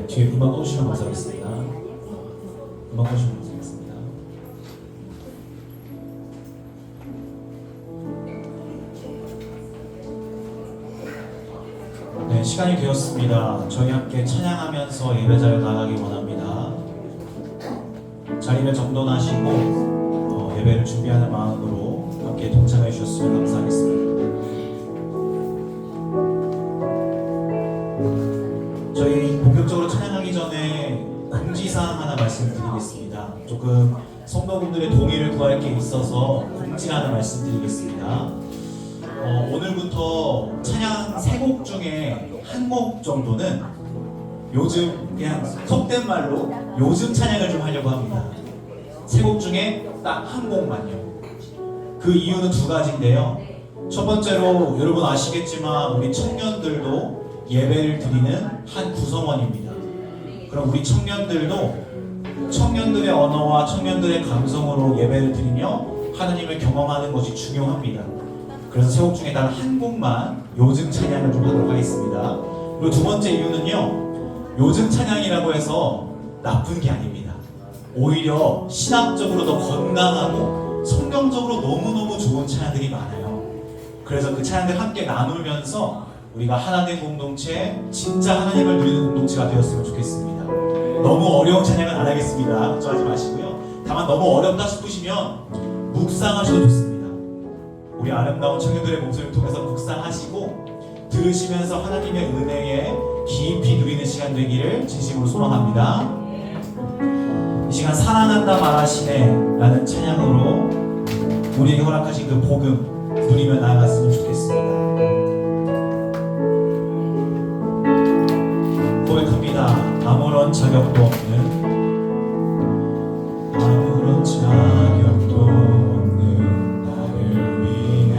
뒤에 음악 꺼주시면 감사하겠습니다. 음악 꺼주시면 감사하겠습니다. 네, 시간이 되었습니다. 저희 함께 찬양하면서 예배자를 나가기 원합니다. 자리를 정돈하시고 예배를 준비하는 마음으로 함께 동참해 주셨으면 감사하겠습니다. 저희 본격적으로 찬양하기 전에 공지사항 하나 말씀드리겠습니다. 조금 성도분들의 동의를 구할 게 있어서 공지 하나 말씀드리겠습니다. 오늘부터 찬양 3곡 중에 한 곡 정도는 요즘 그냥 속된 말로 요즘 찬양을 좀 하려고 합니다. 3곡 중에 딱 한 곡만요. 그 이유는 2가지인데요. 첫 번째로 여러분 아시겠지만 우리 청년들도 예배를 드리는 한 구성원입니다. 그럼 우리 청년들도 청년들의 언어와 청년들의 감성으로 예배를 드리며 하나님을 경험하는 것이 중요합니다. 그래서 3곡 중에 단 한 곡만 요즘 찬양을 좀 하도록 하겠습니다. 그리고 2번째 이유는요, 요즘 찬양이라고 해서 나쁜 게 아닙니다. 오히려 신학적으로 더 건강하고 성경적으로 너무너무 좋은 찬양들이 많아요. 그래서 그 찬양들 함께 나누면서 우리가 하나된 공동체, 진짜 하나님을 누리는 공동체가 되었으면 좋겠습니다. 너무 어려운 찬양은 안 하겠습니다. 걱정하지 마시고요. 다만 너무 어렵다 싶으시면 묵상하셔도 좋습니다. 우리 아름다운 청년들의 목소리를 통해서 묵상하시고 들으시면서 하나님의 은혜에 깊이 누리는 시간 되기를 진심으로 소망합니다. 이 시간 사랑한다 말하시네 라는 찬양으로 우리에게 허락하신 그 복음 누리며 나아갔으면 좋겠습니다. 고백합니다. 아무런 자격도 없는, 아무런 자격도 없는 나를 위해,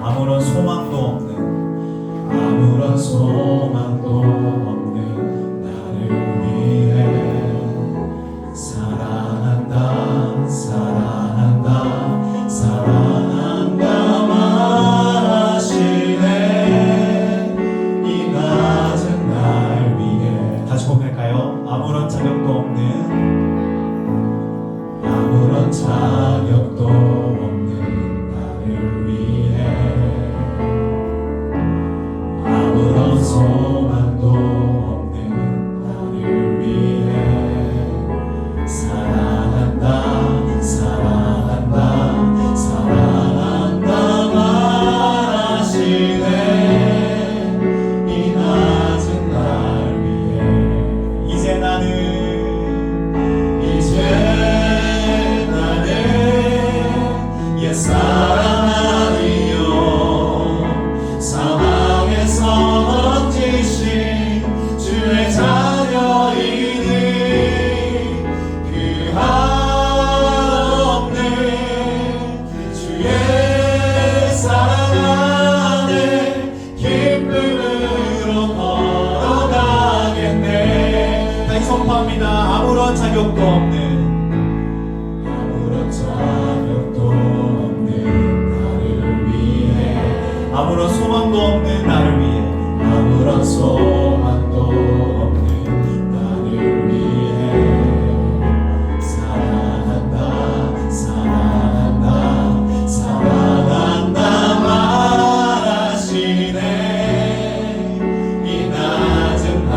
아무런 소망도 없는, 아무런 소망도 없는 나를 위해 사랑한다 사랑한다 사랑한다 말하시네. 이 낮은 날 위해. 다시 고백할까요? 아무런 자격도 없는, 아무런 자격도 없는 나를 위해 아무런 소망도 없는 나를 위해 사랑한다 사랑한다 사랑한다 말하시네. 이 낮은 날 위해 이제 나는 옛사랑 아니요 사망에서 얻으신 주의 자녀이니 그 한없는 주의 사랑 안에 기쁨으로 걸어가겠네. 다시 선포합니다. 아무런 자격도 없는, 아무런 소망도 없는 나를 위해, 아무런 소망도 없는 나를 위해 사랑한다 사랑한다 사랑한다 말하시네. 이 낮은 날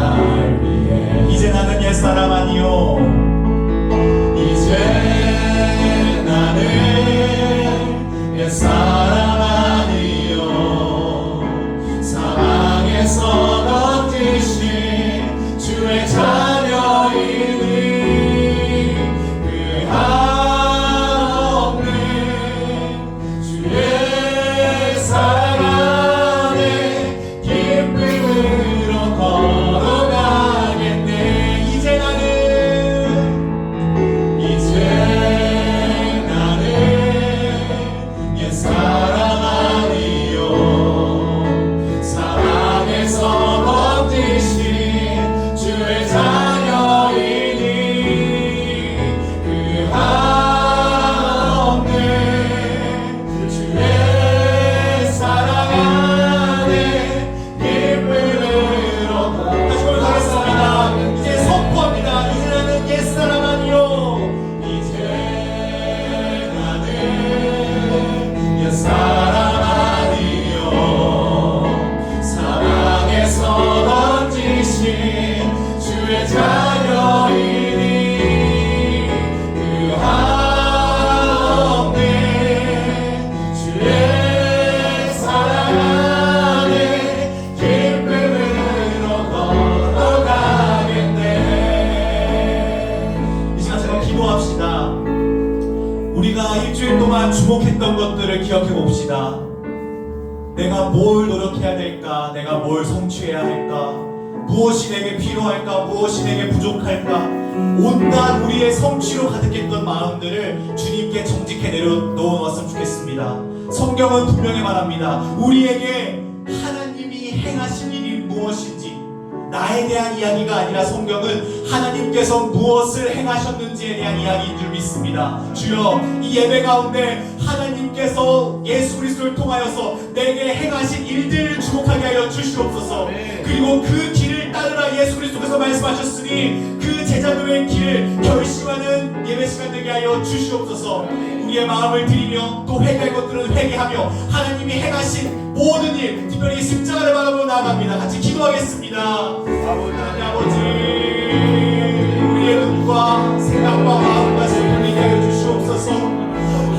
위해 주목했던 것들을 기억해 봅시다. 내가 뭘 노력해야 될까? 내가 뭘 성취해야 할까? 무엇이 내게 필요할까? 무엇이 내게 부족할까? 온갖 우리의 성취로 가득했던 마음들을 주님께 정직해 내려놓았으면 좋겠습니다. 성경은 분명히 말합니다. 우리에게 하나님이 행하신 일이 무엇인지, 나에 대한 이야기가 아니라 성경은 하나님께서 무엇을 행하셨는지에 대한 이야기인 줄 믿습니다. 주여, 이 예배 가운데 하나님께서 예수 그리스도를 통하여서 내게 행하신 일들을 주목하게 하여 주시옵소서. 그리고 그 길을 따르라 예수 그리스도께서 말씀하셨으니 그 제자도의 길을 결심하는 예배 시간 되게 하여 주시옵소서. 우리의 마음을 드리며 또 회개할 것들은 회개하며 하나님이 행하신 모든 일, 특별히 십자가를 바라보고 나아갑니다. 같이 기도하겠습니다. 아버지, 우리의 눈과 생각과 마음과 생각을 하여 주시옵소서.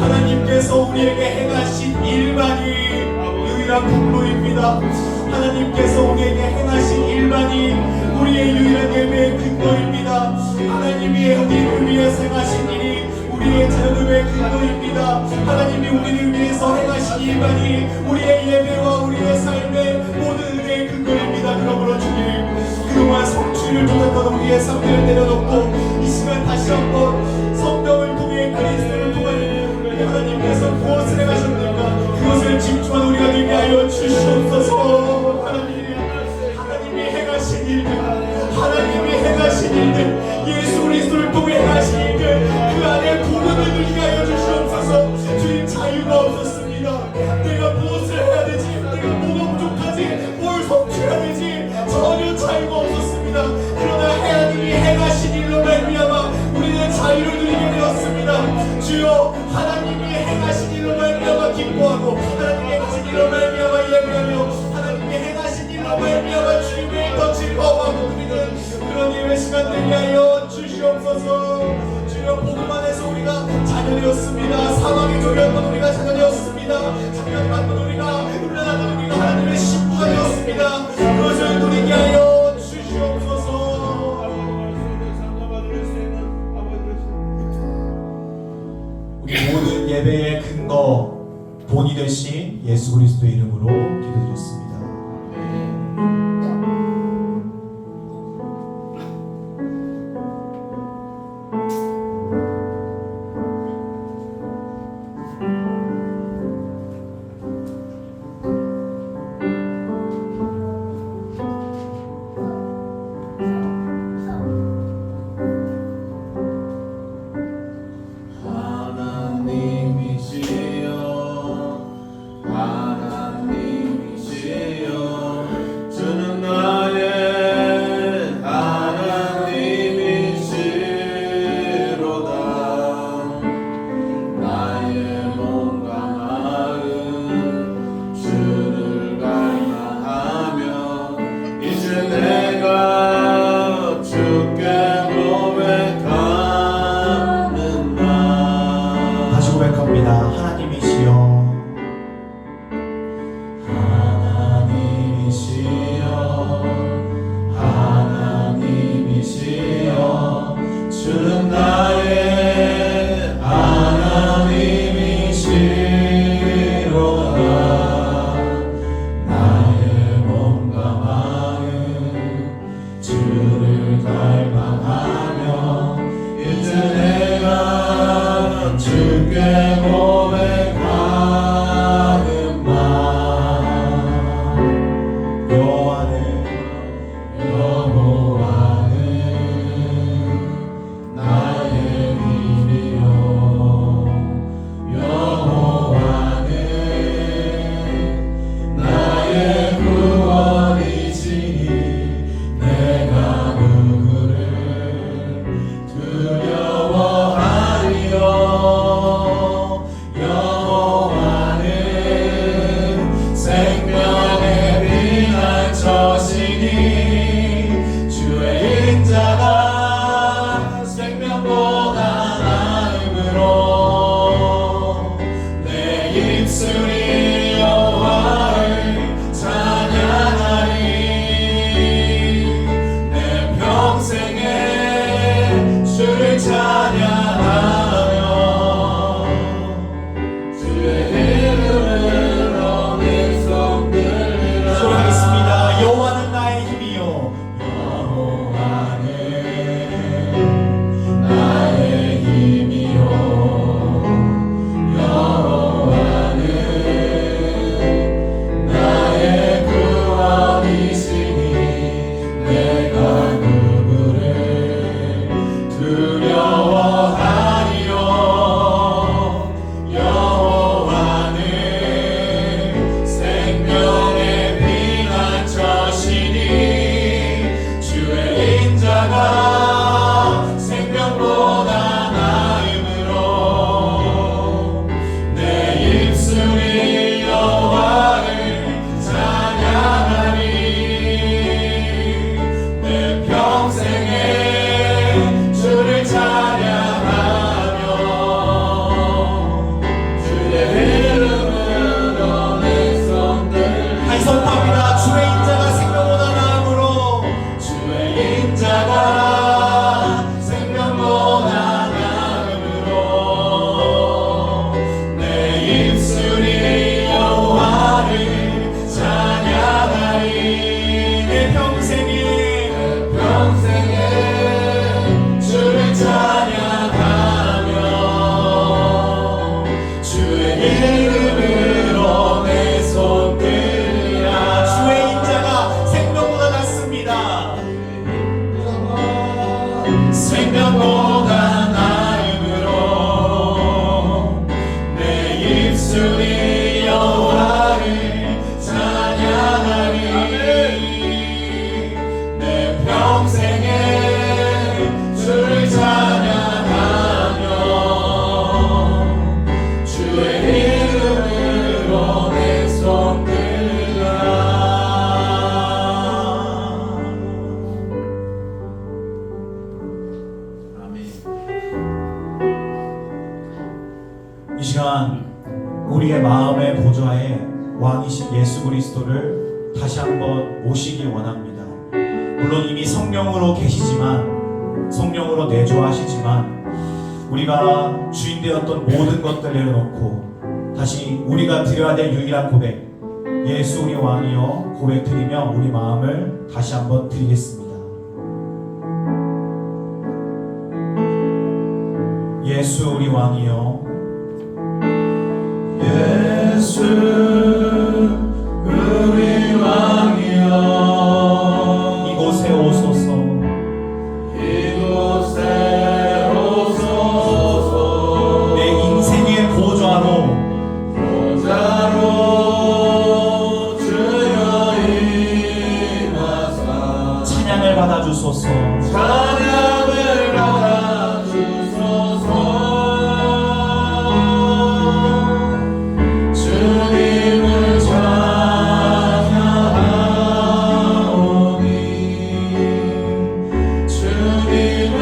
하나님께서 우리에게 행하신 일만이 유일한 근거입니다. 하나님께서 우리에게 행하신 일만이 우리의 유일한 예배의 근거입니다. 하나님이 우리를 위해서 행하신 일이 우리의 자녀들의 근거입니다. 하나님이 우리를 위해서 행하신 일만이 우리의 예배와 우리의 삶의 모든 은혜의 근거입니다. 그러므로 주님, 그동안 성취를 못했던 우리의 삶을 내려놓고 이 시간 다시 한번 성경을 통해 그리스도를 통해 하나님께서 무엇을 행하셨는가 그것을 집중한 우리가 되게 하여 주시옵소서. 하나님이 행하신 일들, 하나님이 행하신 일들, 예수 그리스도를 통해 행하신 일들, 그 안에 부분을 누리게 하여 주시옵소서. 주님, 자유가 없었습니다. 내가 무엇을 해야 되지, 내가 뭐가 부족하지, 뭘 성취해야 되지, 전혀 자유가 없었습니다. 그러나 하나님이 행하신 일로 말미암아 우리는 자유를 누리게 되었습니다. 주여, 하나님이 행하신 일로 말미암아 기뻐하고 하나님이 행하신 일로 말미암아 예배하며 하나님이 행하신 일로 말미암아 주님을 더 즐거워하고 누리는 그런 예배 시간 되게 하여 주시옵소서. 주여, 복음 안에서 우리가 자녀되었습니다. 사망의 조리였던 우리가 자녀되었습니다. 장면 받던 우리가 훈련하던 우리가 하나님의 신부가 되었습니다. 그것을 누리게 하여 주시옵소서. 우리 모든 예배의 근거, 본이 되신 예수 그리스도의 이름으로 기도드렸습니다. 내가 평생에 주를 찬양하며 주의 이름으로 내 손 들라. 주의 인자가 생명보다 낫습니다. 생명보다 나음으로 내 입술이 여호와를 찬양하리. 내 평생에 주를 찬양하며 주의 이름으로 내 손 들라. 이 시간 우리의 마음의 보좌에 왕이신 예수 그리스도를 다시 한번 모시기 원합니다. 물론 이미 성령으로 계시지만, 성령으로 내주하시지만, 우리가 주인 되었던 모든 것들 내려놓고 다시 우리가 드려야 될 유일한 고백, 예수 우리 왕이여 고백드리며 우리 마음을 다시 한번 드리겠습니다. 예수 우리 왕이여, 예수 우리 왕이여 이곳에 오소서. 이곳에 오소서. 내 인생의 보좌로 주여 임하사 찬양을 받아주소서. 찬양을 받아주소서. 주님을 찬양하오니 주님을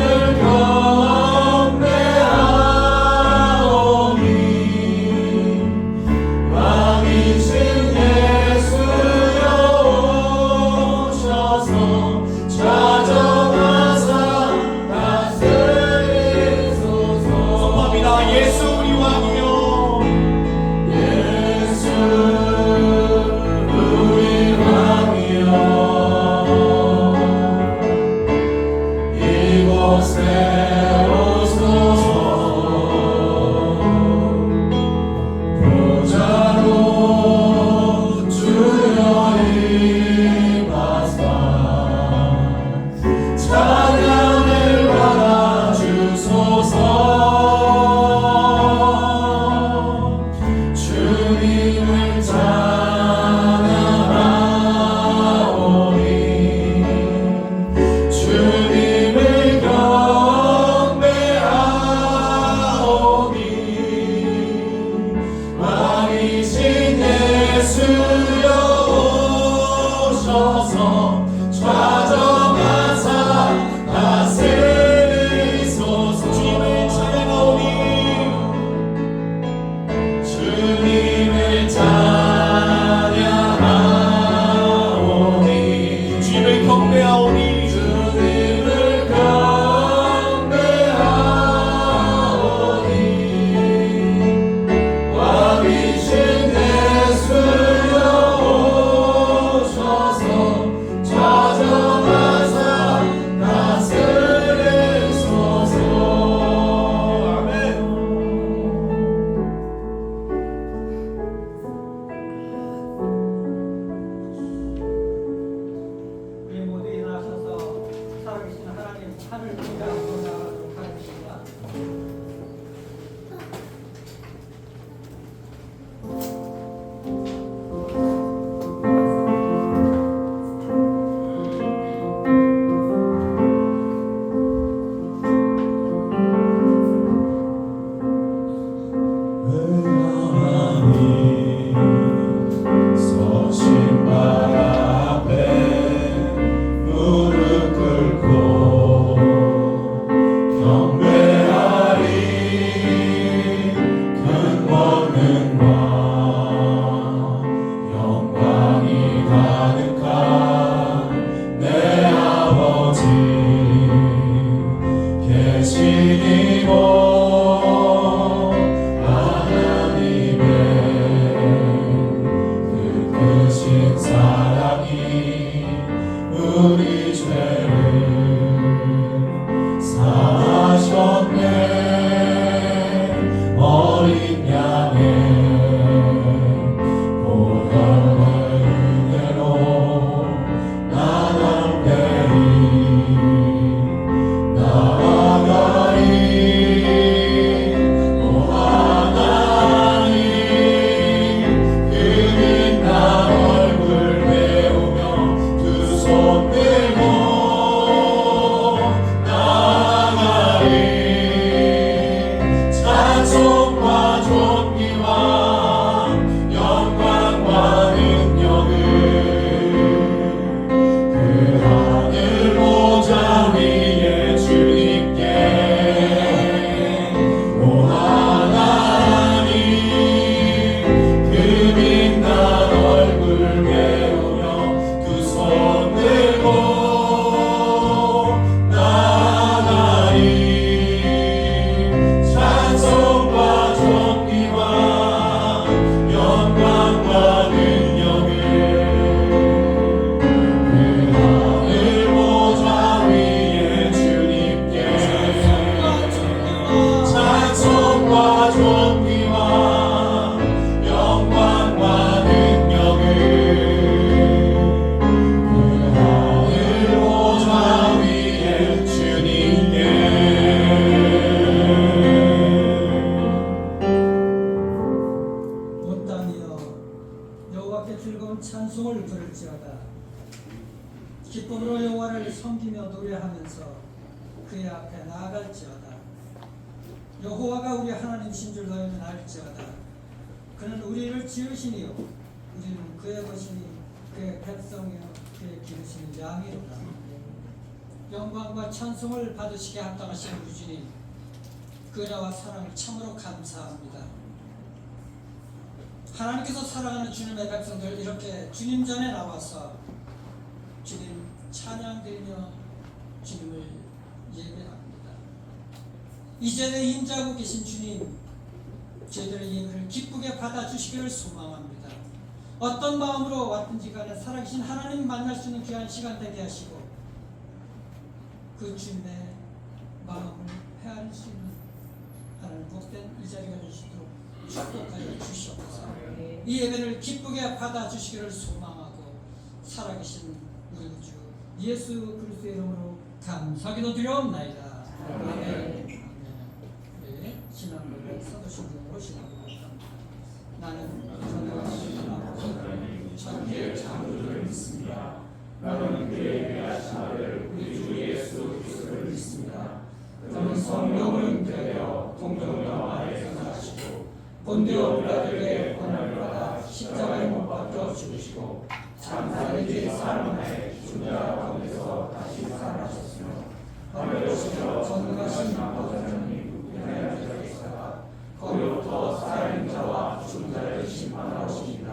경배하오니 왕이신 예수여 오셔서 좌정하사 다스리소서. 선포합니다. 예수 우리 왕이여. 예수 우리 왕이여 이곳에 오소서. 보좌로 주여 임하사 찬양을 받아주소서. 주님을 찬양하오니 주님을 경배하오니 왕이신 예수여 오셔서 좌정하사 다스리소서. 주님을 찬양하오니 주님을 찬양하오니 주님을 경배하오니 주님을 경배하오니 왕이신 예수여 오셔서 좌정하사 다스리소서. 아멘. 우리 모두 일어나셔서 살아계신 하나님 하늘 기도하고 나가도록 하겠습니다. 서신 발 앞에 무릎 꿇고 섬기며 노래하면서 그의 앞에 나아갈지어다. 여호와가 우리 하나님이신 줄 너희는 알지어다. 그는 우리를 지으시니요 우리는 그의 것이니 그의 백성이요 그의 기르시는 양이로다. 영광과 찬송을 받으시게 합당하신 우리 주님, 그라와 사랑을 참으로 감사합니다. 하나님께서 사랑하는 주님의 백성들, 이렇게 주님 전에 나와서 주님 찬양드리며 주님을 예배합니다. 이제는 임재하고 계신 주님, 저희들의 예배를 기쁘게 받아주시기를 소망합니다. 어떤 마음으로 왔든지 간에 살아계신 하나님 만날 수 있는 귀한 시간 되게 하시고 그 주님의 마음을 헤아릴 수 있는 하나님 복된 이 자리가 되시도록 축복하여 주시옵소서. 이 예배를 기쁘게 받아주시기를 소망하고 살아계신 우리 주 예수 그리스도의 이름으로 감사기도 드려옵나이다. 아멘. 네, 신앙을 서도신경으로 신앙합니다. 나는 전능하신 아버지 천지의 창조주를 믿습니다. 나는 그의 위하신 아들 우리 주 예수 그리스도를 믿습니다. 그는 성령을 잉태되어 동정녀 아래에서 나시고 본디오 빌라도에게 고난을 받아 십자가에 못 박혀 죽으시고 장사되기 사흘만에 죽은 자 가운데서 다시 살아나셨으며 하늘에 오시며 전능하신 아버지 하나님 우편에 앉아 계시다가 거기로부터 살아있는 자와 죽은 자를 심판하러 오시니라.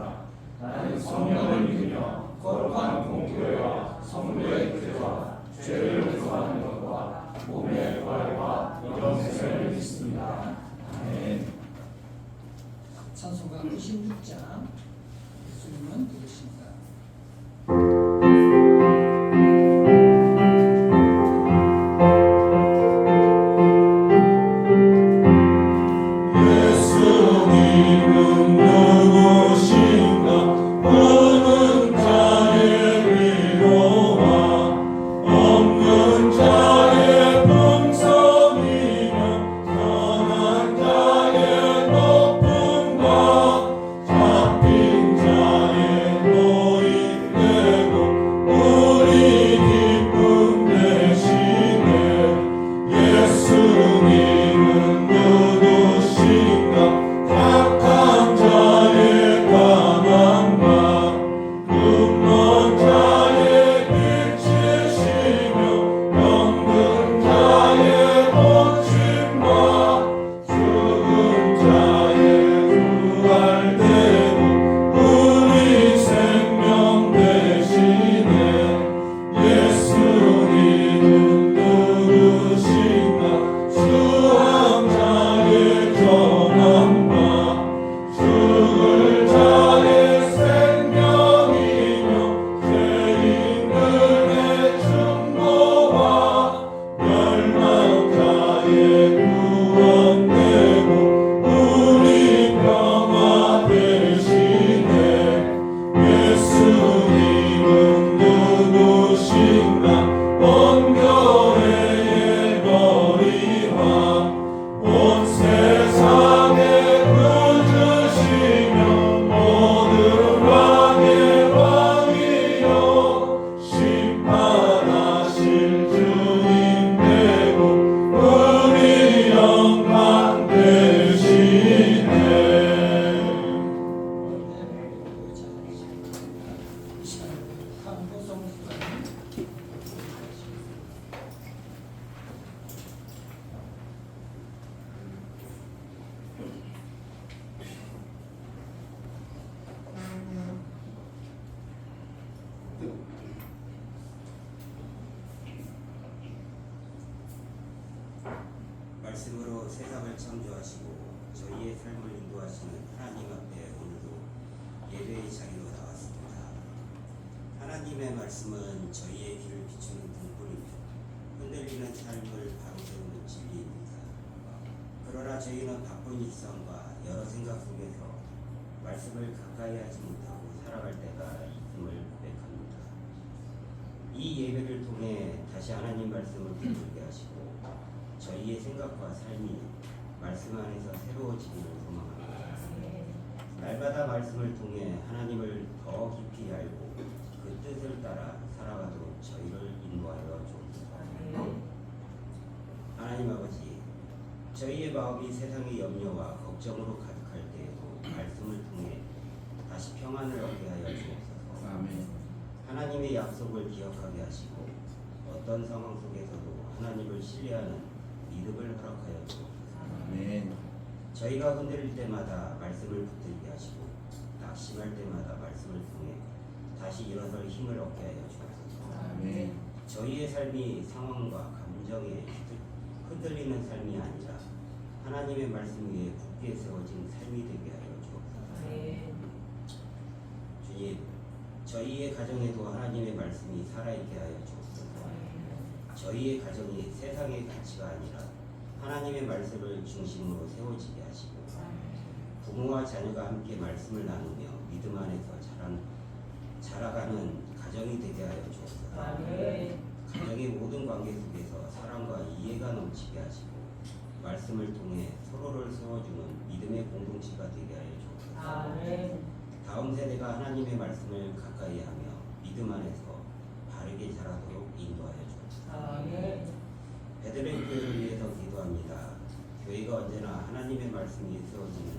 나는 성령을 믿으며 거룩한 공교회와 성도의 교제와 죄를 용서하는 것과 몸의 부활과 영생을 믿습니다. 아멘. 찬송가 96장 예수님은 누구신가? 예수님은 누구신가? 없는 자의 위로와 없는 자의 풍성이며 선한 자의 높음과 잡힌 자의 노인되고 우리 기쁨 되시네. 예수님은 누구신가? 착한 자의 가난과 눈먼 자의 빛이시며 병든 자의 고침과 죽은 자의 부활되고 우리 생명 되시네. 예수님은 누구신가? 수ham자의 전함과 죽을 자의 생명이며 죄인들의 중보와 멸망자의 구원되고 우리 평화 되시네. 예수님은 누구신가? 온 교회의 머리와 온 세상의 구주시며 모든 왕의 왕이요 심판하실 주님 되고 우리 영광 되시네. 이 시간에 한국성 목사님 말씀으로 세상을 창조하시고 저희의 삶을 인도하시는 하나님 앞에 오늘도 예배의 자리로 나왔습니다. 하나님의 말씀은 저희의 길을 비추는 등불이며 흔들리는 삶을 바로 세우는 진리입니다. 그러나 저희는 바쁜 일상과 여러 생각 속에서 말씀을 가까이 하지 못하고 살아갈 때가 있음을 고백합니다. 이 예배를 통해 다시 하나님 말씀을 붙들게 하시고 저희의 생각과 삶이 말씀 안에서 새로워지기를 소망합니다. 날마다 말씀을 통해 하나님을 더 깊이 알고 그 그 뜻을 따라 살아가도록 저희를 인도하여 주옵소서. 하나님 아버지, 저희의 마음이 세상의 염려와 걱정으로 가득할 때에도 말씀을 통해 다시 평안을 얻게 하여 주옵소서. 아멘. 하나님의 약속을 기억하게 하시고 어떤 상황 속에서도 하나님을 신뢰하는 믿음을 허락하여 주옵소서. 아멘. 저희가 흔들릴 때마다 말씀을 붙들게 하시고 낙심할 때마다 말씀을 통해 다시 일어설 힘을 얻게 하여 주옵소서. 아멘. 저희의 삶이 상황과 감정에 흔들리는 삶이 아니라 하나님의 말씀 위에 굳게 세워진 삶이 되게 하여 주옵소서. 주님, 저희의 가정에도 하나님의 말씀이 살아있게 하여 주옵소서. 저희의 가정이 세상의 가치가 아니라 하나님의 말씀을 중심으로 세워지게 하시고 부모와 자녀가 함께 말씀을 나누며 믿음 안에서 자라가는 가정이 되게 하여 주옵소서. 가정의 모든 관계 속에서 사랑과 이해가 넘치게 하시고 말씀을 통해 서로를 세워주는 믿음의 공동체가 되게 하여 주옵소서. 다음 세대가 하나님의 말씀을 가까이 하며 믿음 안에서 바르게 자라도록 인도하여 주옵소서. 베들레헴 교회를 위해서 기도합니다. 교회가 언제나 하나님의 말씀이 세워지는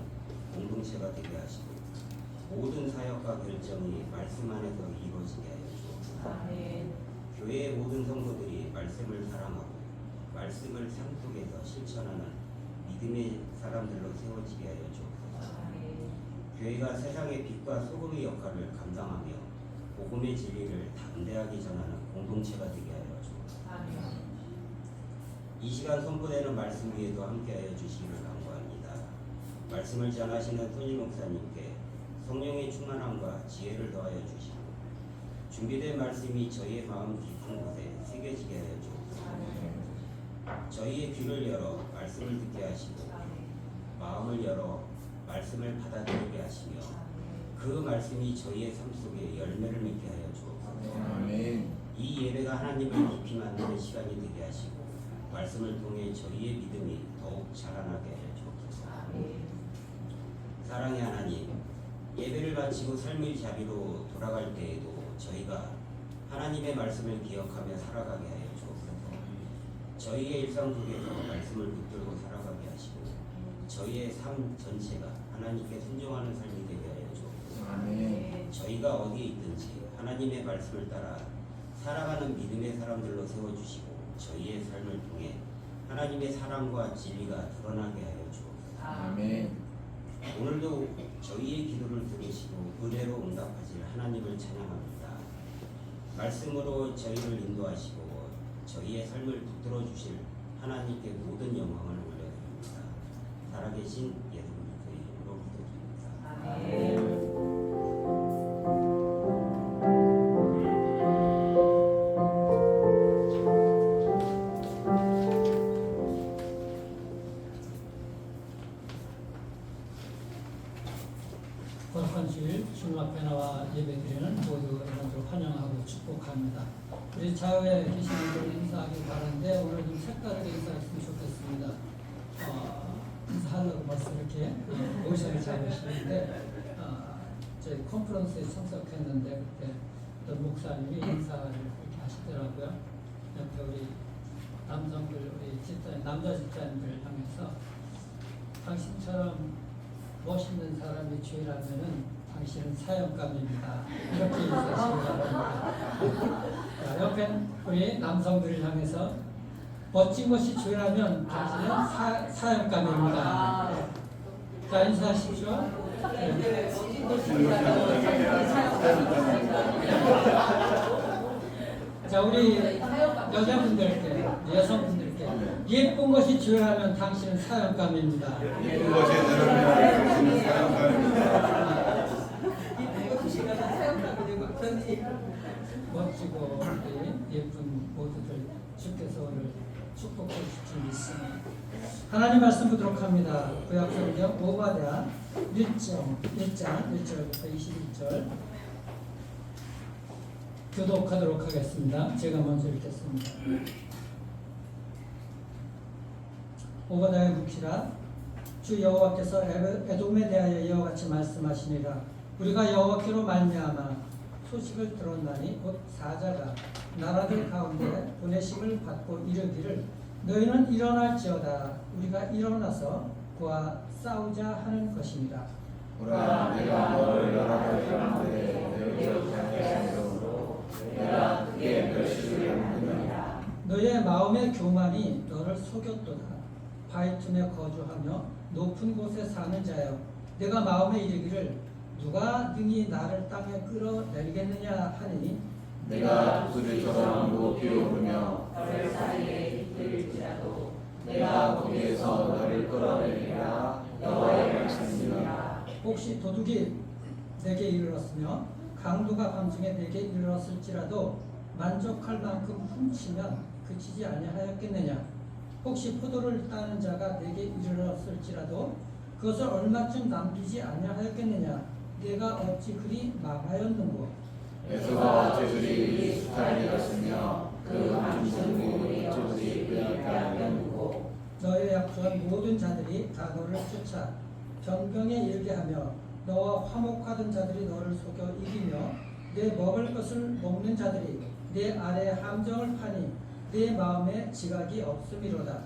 공동체가 되게 하시고 모든 사역과 결정이 말씀 안에서 이루어지게 하여 주옵소서. 교회의 모든 성도들이 말씀을 사랑하고 말씀을 삶 속에서 실천하는 믿음의 사람들로 세워지게 하여 주옵소서. 교회가 세상의 빛과 소금의 역할을 감당하며 복음의 진리를 담대하게 전하는 공동체가 되게 하여 주옵소서. 이 시간 선포되는 말씀 위에도 함께하여 주시기를 간구합니다. 말씀을 전하시는 손희 목사님께 성령의 충만함과 지혜를 더하여 주시고 준비된 말씀이 저희의 마음 깊은 곳에 새겨지게 하여 주옵소서. 저희의 귀를 열어 말씀을 듣게 하시고 마음을 열어 말씀을 받아들이게 하시며 그 말씀이 저희의 삶 속에 열매를 맺게 하여 주옵소서. 아멘. 이 예배가 하나님을 깊이 만드는 시간이 되게 하시고 말씀을 통해 저희의 믿음이 더욱 자라나게 하여 주옵소서. 사랑의 하나님, 예배를 마치고 삶의 자리로 돌아갈 때에도 저희가 하나님의 말씀을 기억하며 살아가게 하여 주옵소서. 저희의 일상 속에서 말씀을 붙들고 살아가게 하시고 저희의 삶 전체가 하나님께 순종하는 삶이 되게 하여 주옵소서. 아멘. 저희가 어디에 있든지 하나님의 말씀을 따라 살아가는 믿음의 사람들로 세워주시고 저희의 삶을 통해 하나님의 사랑과 진리가 드러나게 하여 주옵소서. 아멘. 오늘도 저희의 기도를 들으시고 은혜로 응답하실 하나님을 찬양합니다. 말씀으로 저희를 인도하시고 저희의 삶을 붙들어 주실 하나님께 모든 영광을 올려드립니다. 살아계신 예수 그리스도의 이름으로 기도드립니다. 거룩한 주일 주님 앞에 나와 예배드리는 모두 여러분들 환영하고 축복합니다. 우리 좌우에 계시는 분들 인사하기 바라는데 오늘 좀 색다르게 인사했으면 좋겠습니다. 인사하려고 벌써 이렇게 모션을 잡으시는데 저희 컨퍼런스에 참석했는데 그때 어떤 목사님이 인사를 이렇게 하시더라고요. 옆에 우리 남성들, 우리 집사님, 남자 집사님들을 향해서 당신처럼 멋있는 사람이 주일하면은 당신은 사역감입니다. 이렇게 인사하시기 바랍니다. 옆에 우리 남성들을 향해서 멋진 것이 주일하면 당신은 사역감입니다. 자, 인사하십시오. 자, 우리 여자분들께, 여성분들께 예쁜 것이 주일하면 당신은 사역감입니다. 예쁜 것에 들으면 당신은 사역감입니다. 멋지고 우리 예쁜 모두들 주께서 오늘 축복해 주실 줄 믿습니다. 하나님 말씀 보도록 합니다. 구약성경 오바댜 1장 1절부터 21절 교독하도록 하겠습니다. 제가 먼저 읽겠습니다. 오바댜의 묵시라. 주 여호와께서 에돔에 대하여 이와 같이 말씀하시니라. 우리가 여호와께로 말미암아 소식을 들었나니 곧 사자가 나라들 가운데 보내심을 받고 이르기를 너희는 일어날지어다 우리가 일어나서 그와 싸우자 하는 것입니다. 보라 내가 너를 나라를 가운데 내게 하게 하므로 내가 크게 멸시를 하느니라. 너의 마음의 교만이 너를 속였도다. 바위 틈에 거주하며 높은 곳에 사는 자여 내가 마음에 이르기를 누가 능히 나를 땅에 끌어내리겠느냐 하니 내가 독수리처럼 높이 오르며 별 사이에 이끌지라도 내가 거기에서 너를 끌어내리라. 여호와의 말씀이니라. 혹시 도둑이 내게 이르렀으며 강도가 밤중에 내게 이르렀을지라도 만족할 만큼 훔치면 그치지 아니하였겠느냐. 혹시 포도를 따는 자가 내게 이르렀을지라도 그것을 얼마쯤 남기지 아니하였겠느냐. 내가 어찌 그리 망하였는고. 에서가 제술이 수탈되었으며 그 한중국이 어찌 그렇게 하였는고. 너의 약조한 모든 자들이 다 너를 쫓아 변경에 이르게 하며 너와 화목하던 자들이 너를 속여 이기며 내 먹을 것을 먹는 자들이 내 아래 함정을 파니 내 마음에 지각이 없음이로다.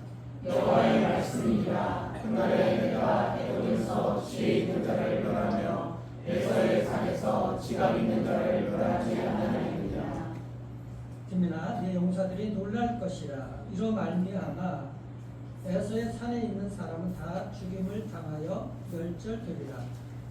여호와의 말씀이니라. 그날에 내가 에돔에서 지혜 있는 자를 멸하며 에서의 산에서 지각 있는 자를 멸하지 않으리라. 김민아 네 용사들이 놀랄 것이라. 이로 말미암아 에서의 산에 있는 사람은 다 죽임을 당하여 멸절되리라.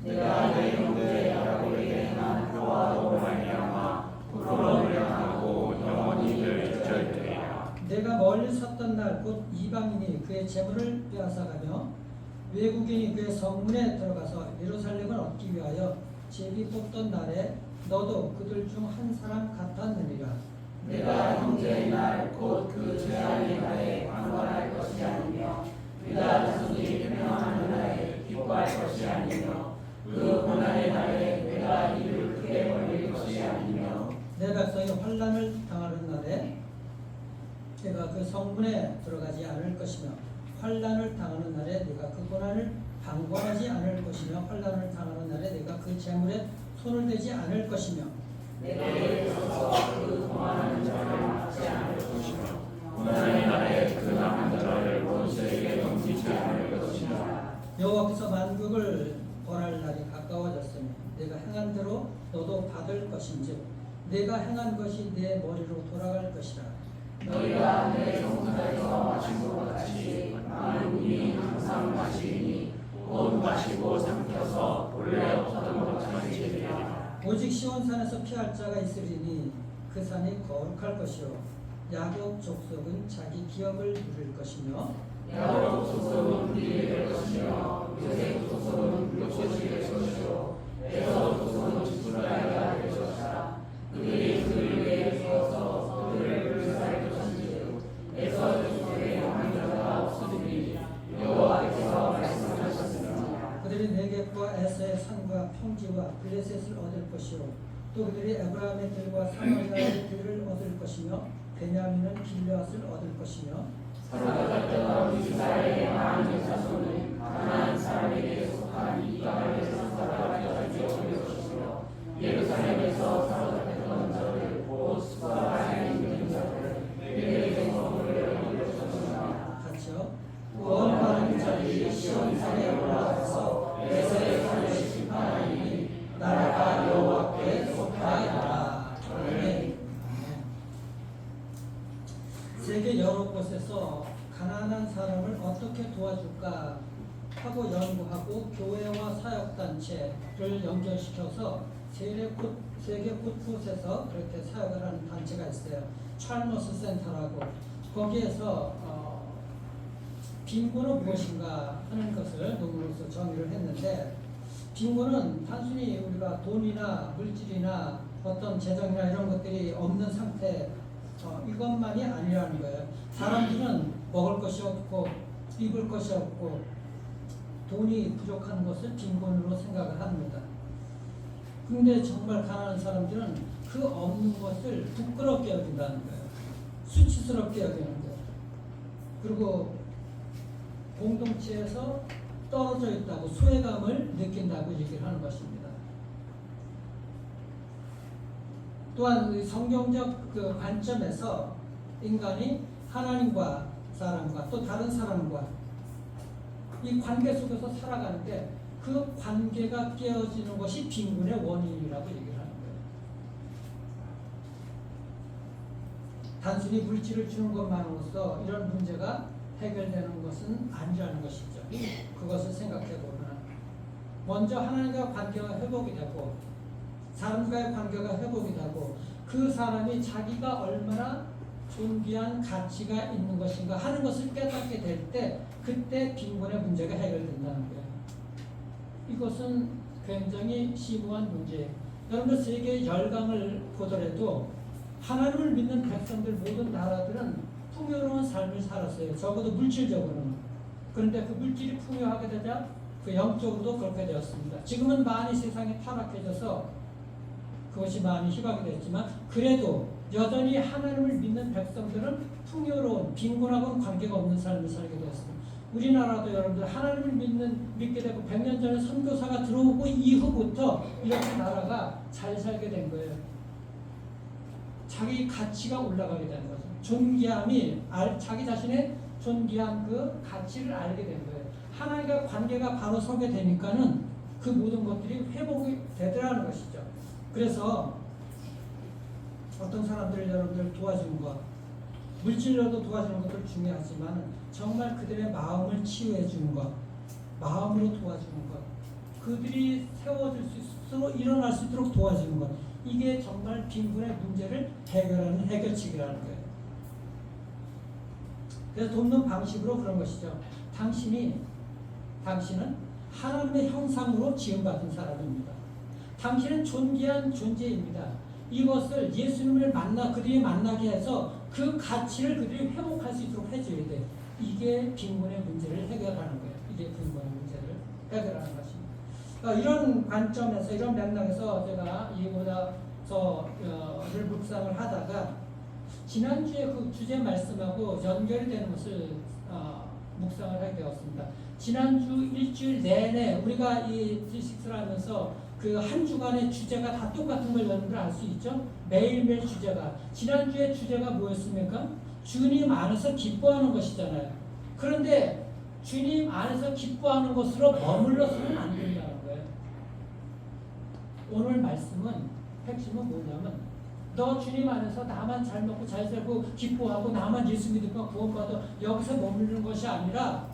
내가 내 형제 야곱에게 행한 그와로 말미암아 부끄러움을 당하고 영원히 멸절되리라. 내가 멀리 섰던 날 곧 이방인이 그의 재물을 빼앗아가며 외국인이 그의 성문에 들어가서 예루살렘을 얻기 위하여 제비 뽑던 날에 너도 그들 중 한 사람 같았느니라. 내가 형제의 날 곧 그 제한의 날에 관관할 것이 아니며 유다 자손이 변명하는 날에 기뻐할 것이 아니며 그 고난의 날에 내가 이를 크게 벌릴 것이 아니며 내 백성이 환난을 당하는 날에 내가 그 성문에 들어가지 않을 것이며 환난을 당하는 날에 내가 그 고난을 방관하지 않을 것이며 환난을 당하는 날에 내가 그 재물에 손을 대지 않을 것이며 내게 있어서 그 고난하는 자를 막지 않을 것이며 고난의 날에 그 남은 자를 원수에게 넘기지 않을 것이며 여호와께서 만국을 벌할 날이 가까워졌으니 내가 행한 대로 너도 받을 것인즉 내가 행한 것이 내 머리로 돌아갈 것이라. 너희가 내 정사에서 마신 것 같이 만국이 항상 마시니 곧 마시고 삼켜서 본래 없었던 것처럼 되리라. 오직 시온산에서 피할 자가 있으리니 그 산이 거룩할 것이요 야곱 족속은 자기 기업을 누릴 것이며 야곱 족속은 불리게 될 것이며 요셉 족속은 불꽃이 될 것이요 에서 족속은 지푸라기가 될 것이라. 그들이 그를 위해 세워서 그들을 불살할 것인즉 에서 족속에 영한 자가 없으리니 여호와께서 말씀하셨습니다. 그들이 네겝과 에서의 산과 평지와 블레셋을 얻을 것이요 또 그들이 에브라임의 들과 사마리아의 들을 얻을 것이며 베냐민은 길앗을 얻을 것이며 사로잡혔던 이스라엘의 많은 자손은 가나안 사람에게 속한 이 땅에서 사로잡혀질 것이며 예루살렘에서 사로잡혔던 자를 곧 수바에 있는 자를 내게서 물려줄 것이며 같이요 구원받은 자들이 시온산에 올라가서 에서의 산을 심판하니 나라가 여호와께 속하리라. 아멘. 세계 여러 곳에서 가난한 사람을 어떻게 도와줄까 하고 연구하고 교회와 사역단체를 연결시켜서 세계 곳곳에서 그렇게 사역을 하는 단체가 있어요. 찰머스 센터라고. 거기에서 빈곤은 무엇인가 하는 것을 논문으로서 정의를 했는데 빈곤은 단순히 우리가 돈이나 물질이나 어떤 재정이나 이런 것들이 없는 상태 이것만이 아니라는 거예요. 사람들은 먹을 것이 없고 입을 것이 없고 돈이 부족한 것을 빈곤으로 생각을 합니다. 근데 정말 가난한 사람들은 그 없는 것을 부끄럽게 여긴다는 거예요. 수치스럽게 여기는 거예요. 그리고 공동체에서 떨어져 있다고 소외감을 느낀다고 얘기를 하는 것입니다. 또한 이 성경적 그 관점에서 인간이 하나님과 사람과 또 다른 사람과 이 관계 속에서 살아가는데 그 관계가 깨어지는 것이 빈곤의 원인이라고 얘기를 하는 거예요. 단순히 물질을 주는 것만으로서 이런 문제가 해결되는 것은 아니라는 것이죠. 그것을 생각해 보면 먼저 하나님과 관계가 회복이 되고 사람과의 관계가 회복이 되고 그 사람이 자기가 얼마나 존귀한 가치가 있는 것인가 하는 것을 깨닫게 될 때 그때 빈곤의 문제가 해결된다는 거예요. 이것은 굉장히 심오한 문제예요. 여러분들 세계 열강을 보더라도 하나님을 믿는 백성들 모든 나라들은 풍요로운 삶을 살았어요. 적어도 물질적으로는. 그런데 그 물질이 풍요하게 되자 그 영적으로도 그렇게 되었습니다. 지금은 많이 세상이 타락해져서 그것이 많이 희박이 됐지만 그래도 여전히 하나님을 믿는 백성들은 풍요로운 빈곤하고는 관계가 없는 삶을 살게 되었습니다. 우리나라도 여러분들 하나님을 믿게 되고 100년 전에 선교사가 들어오고 이후부터 이렇게 나라가 잘 살게 된 거예요. 자기 가치가 올라가게 되는 거죠. 존귀함이 자기 자신의 존귀한 그 가치를 알게 된 거예요. 하나님과 관계가 바로 서게 되니까는 그 모든 것들이 회복이 되더라는 것이죠. 그래서 어떤 사람들을 여러분들 도와주는 것, 물질로도 도와주는 것도 중요하지만 정말 그들의 마음을 치유해 주는 것, 마음으로 도와주는 것, 그들이 세워질 수 있도록 일어날 수 있도록 도와주는 것, 이게 정말 빈곤의 문제를 해결하는 해결책이라는 거예요. 그래서 돕는 방식으로 그런 것이죠. 당신은 하나님의 형상으로 지음받은 사람입니다. 당신은 존귀한 존재입니다. 이것을 예수님을 그들이 만나게 해서 그 가치를 그들이 회복할 수 있도록 해줘야 돼. 이게 빈곤의 문제를 해결하는 거예요. 이게 빈곤의 문제를 해결하는 것입니다. 이런 관점에서, 이런 맥락에서 제가 이보다서를 묵상을 하다가 지난주에 그 주제 말씀하고 연결이 되는 것을 묵상을 하게 되었습니다. 지난주 일주일 내내 우리가 이 D6를 하면서 그 한 주간의 주제가 다 똑같은 걸 여러분들 알 수 있죠? 매일매일 주제가. 지난주에 주제가 뭐였습니까? 주님 안에서 기뻐하는 것이잖아요. 그런데 주님 안에서 기뻐하는 것으로 머물러서는 안 된다는 거예요. 오늘 말씀은 핵심은 뭐냐면 너 주님 안에서 나만 잘 먹고 잘 살고 기뻐하고 나만 예수 믿으면 구원받아 여기서 머무르는 것이 아니라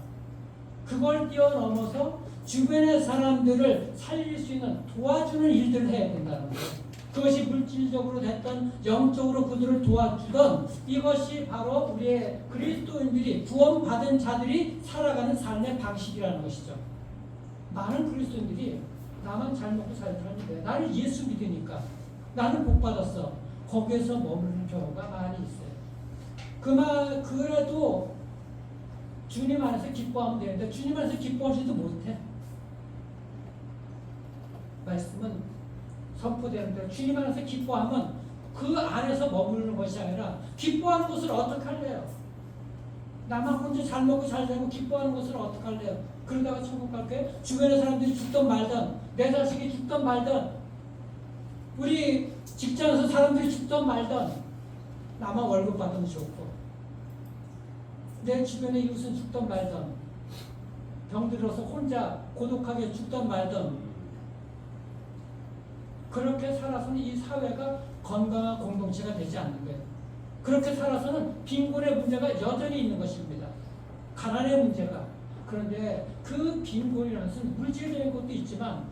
그걸 뛰어넘어서 주변의 사람들을 살릴 수 있는 도와주는 일들을 해야 된다는 거예요. 그것이 물질적으로 됐던 영적으로 그들을 도와주던 이것이 바로 우리의 그리스도인들이 구원받은 자들이 살아가는 삶의 방식이라는 것이죠. 많은 그리스도인들이 나만 잘 먹고 잘 사는데 나는 예수 믿으니까 나는 복 받았어. 거기에서 머무르는 경우가 많이 있어요. 그래도 주님 안에서 기뻐하면 되는데 주님 안에서 기뻐하지도 못해. 말씀은 선포되는데 주님 안에서 기뻐하면 그 안에서 머무르는 것이 아니라 기뻐하는 것을 어떻게 할래요? 나만 혼자 잘 먹고 잘 살고 기뻐하는 것을 어떻게 할래요? 그러다가 천국 갈게? 주변의 사람들이 죽던 말던 내 자식이 죽던 말던 우리 직장에서 사람들이 죽던 말던 나만 월급 받으면 좋고 내 주변의 이웃은 죽던 말던 병들어서 혼자 고독하게 죽던 말던 그렇게 살아서는 이 사회가 건강한 공동체가 되지 않는 거예요. 그렇게 살아서는 빈곤의 문제가 여전히 있는 것입니다. 가난의 문제가. 그런데 그 빈곤이라는 것은 물질적인 것도 있지만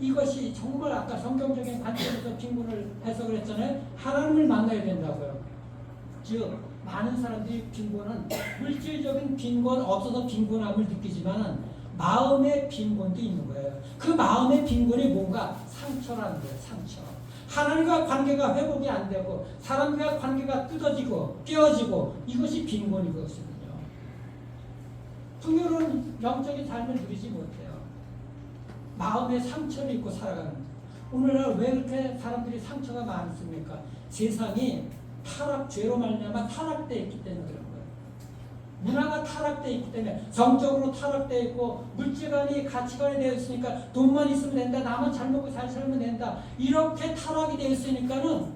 이것이 정말 아까 성경적인 관점에서 빈곤을 해석을 했잖아요. 하나님을 만나야 된다고요. 즉 많은 사람들이 빈곤은 물질적인 빈곤 없어서 빈곤함을 느끼지만 마음의 빈곤도 있는 거예요. 그 마음의 빈곤이 뭔가 상처라는 거예요. 상처. 하나님과 관계가 회복이 안 되고 사람과 관계가 뜯어지고 깨어지고 이것이 빈곤이거든요. 풍요로운 영적인 삶을 누리지 못해요. 마음에 상처를 입고 살아가는 거예요. 오늘날 왜 그렇게 사람들이 상처가 많습니까? 세상이 타락, 죄로 말미암아 타락되어 있기 때문에 그런 거예요. 문화가 타락되어 있기 때문에 성적으로 타락되어 있고 물질관이 가치관이 되어 있으니까 돈만 있으면 된다. 나만 잘 먹고 잘 살면 된다. 이렇게 타락이 되어 있으니까는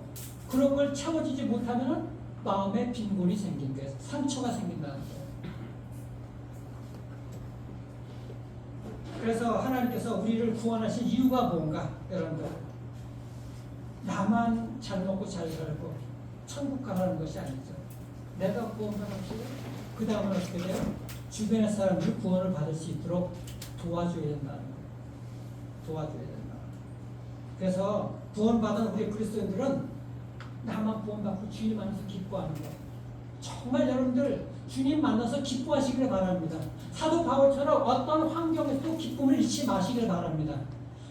그런 걸 채워지지 못하면은 마음에 빈곤이 생긴 거예요. 상처가 생긴다는 거예요. 그래서 하나님께서 우리를 구원하신 이유가 뭔가 여러분들 나만 잘 먹고 잘 살고 천국 가라는 것이 아니죠. 내가 구원받았고 그 다음은 어떻게 돼요? 주변의 사람들이 구원을 받을 수 있도록 도와줘야 된다는 거예요. 도와줘야 된다. 그래서 구원받은 우리 그리스도인들은 나만 구원받고 주님 안에서 기뻐하는 거예요. 정말 여러분들 주님 만나서 기뻐하시기를 바랍니다. 사도 바울처럼 어떤 환경에서도 기쁨을 잃지 마시기를 바랍니다.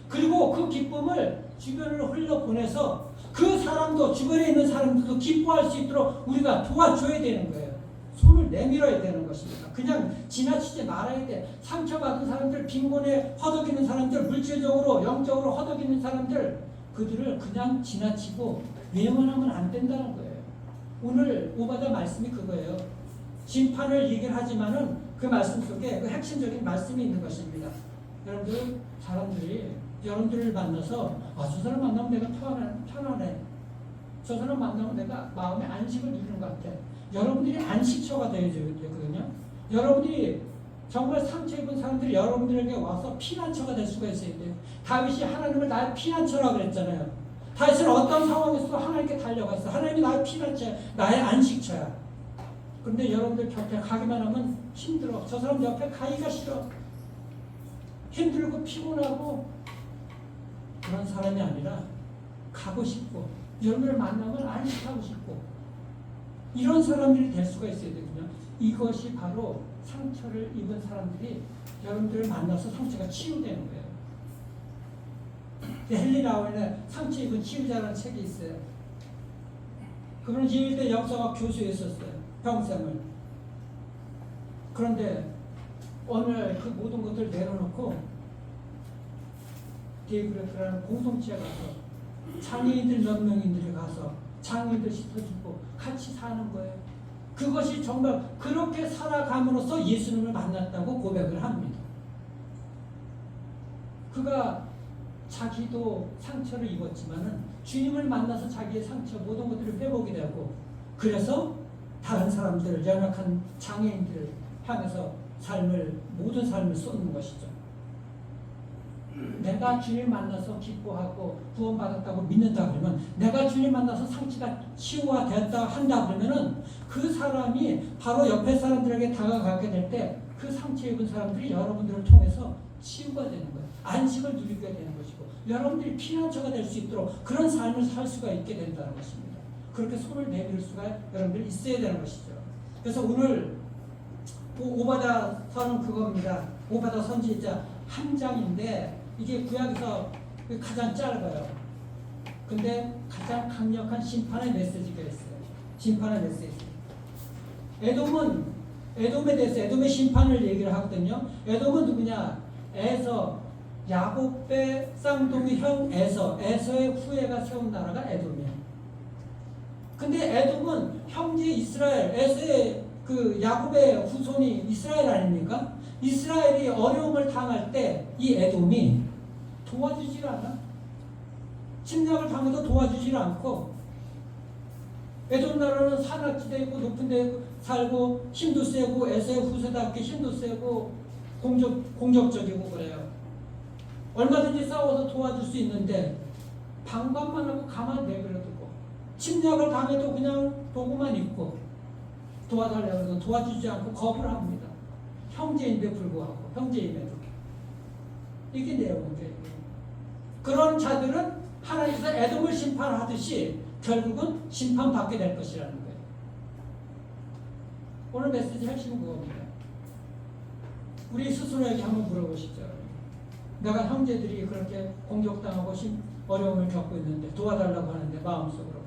그리고 그 기쁨을 주변으로 흘려보내서 그 사람도 주변에 있는 사람들도 기뻐할 수 있도록 우리가 도와줘야 되는 거예요. 손을 내밀어야 되는 것입니다. 그냥 지나치지 말아야 돼. 상처받은 사람들, 빈곤에 허덕이는 사람들, 물질적으로 영적으로 허덕이는 사람들 그들을 그냥 지나치고 외면하면 안 된다는 거예요. 오늘 오바다 말씀이 그거예요. 심판을 얘기를 하지만은 그 말씀 속에 그 핵심적인 말씀이 있는 것입니다. 여러분들 사람들이 여러분들을 만나서 저 사람 만나면 내가 편안해. 저 사람 만나면 내가 마음의 안식을 누리는 것 같아. 여러분들이 안식처가 되거든요. 여러분들이 정말 상처 입은 사람들이 여러분들에게 와서 피난처가 될 수가 있어야 돼요. 다윗이 하나님을 나의 피난처라고 그랬잖아요. 다윗은 어떤 상황에서도 하나님께 달려갔어. 하나님이 나의 피난처야. 나의 안식처야. 그런데 여러분들 곁에 가기만 하면 힘들어. 저 사람 옆에 가기가 싫어. 힘들고 피곤하고 그런 사람이 아니라 가고 싶고 여러분을 만나면 안식하고 싶고 이런 사람들이 될 수가 있어야 되거든요. 이것이 바로 상처를 입은 사람들이 여러분들을 만나서 상처가 치유되는 거예요. 헨리 라운의 상처 입은 치유자라는 책이 있어요. 그분은 예일대 역사학 교수였었어요. 평생을. 그런데 어느 날 그 모든 것들을 내려놓고 데이브레크라는 공동체에 가서 장애인들 몇 명인들이 가서 장애인들 씻어주고 같이 사는 거예요. 그것이 정말 그렇게 살아감으로써 예수님을 만났다고 고백을 합니다. 그가 자기도 상처를 입었지만은 주님을 만나서 자기의 상처 모든 것들을 회복이 되고 그래서 다른 사람들 연약한 장애인들을 향해서 모든 삶을 쏟는 것이죠. 내가 주님 만나서 기뻐하고 구원받았다고 믿는다 그러면 내가 주님 만나서 상처가 치유가 됐다 한다 그러면은 그 사람이 바로 옆에 사람들에게 다가가게 될 때 그 상처 입은 사람들이 여러분들을 통해서 치유가 되는 거예요. 안식을 누리게 되는 것이고 여러분들이 피난처가 될 수 있도록 그런 삶을 살 수가 있게 된다는 것입니다. 그렇게 손을 내밀 수가 여러분들이 있어야 되는 것이죠. 그래서 오늘 오바다 선은 그겁니다. 오바다 선지자 한 장인데 이게 구약에서 가장 짧아요. 근데 가장 강력한 심판의 메시지가 있어요. 심판의 메시지. 에돔에 대해서 에돔의 심판을 얘기를 하거든요. 에돔은 누구냐? 에서, 야곱의 쌍둥이 형 에서의 후예가 세운 나라가 에돔이에요. 근데 에돔은 형제 이스라엘, 에서의 그 야곱의 후손이 이스라엘 아닙니까? 이스라엘이 어려움을 당할 때 이 에돔이 도와주질 않아. 침략을 당해도 도와주질 않고 에돔 나라는 산악지대에 있고 높은 데에 살고 힘도 세고 에서의 후세답게 힘도 세고 공격적이고 그래요. 얼마든지 싸워서 도와줄 수 있는데 방관만 하고 가만 내버려두고 침략을 당해도 그냥 보고만 있고 도와달라고 해도 도와주지 않고 거부를 합니다. 형제인데 불구하고 형제임에도 이게 내용인데 그런 자들은 하나님께서 에돔을 심판하듯이 결국은 심판받게 될 것이라는 거예요. 오늘 메시지 핵심은 그겁니다. 우리 스스로에게 한번 물어보시죠. 내가 형제들이 그렇게 공격당하고 어려움을 겪고 있는데 도와달라고 하는데 마음속으로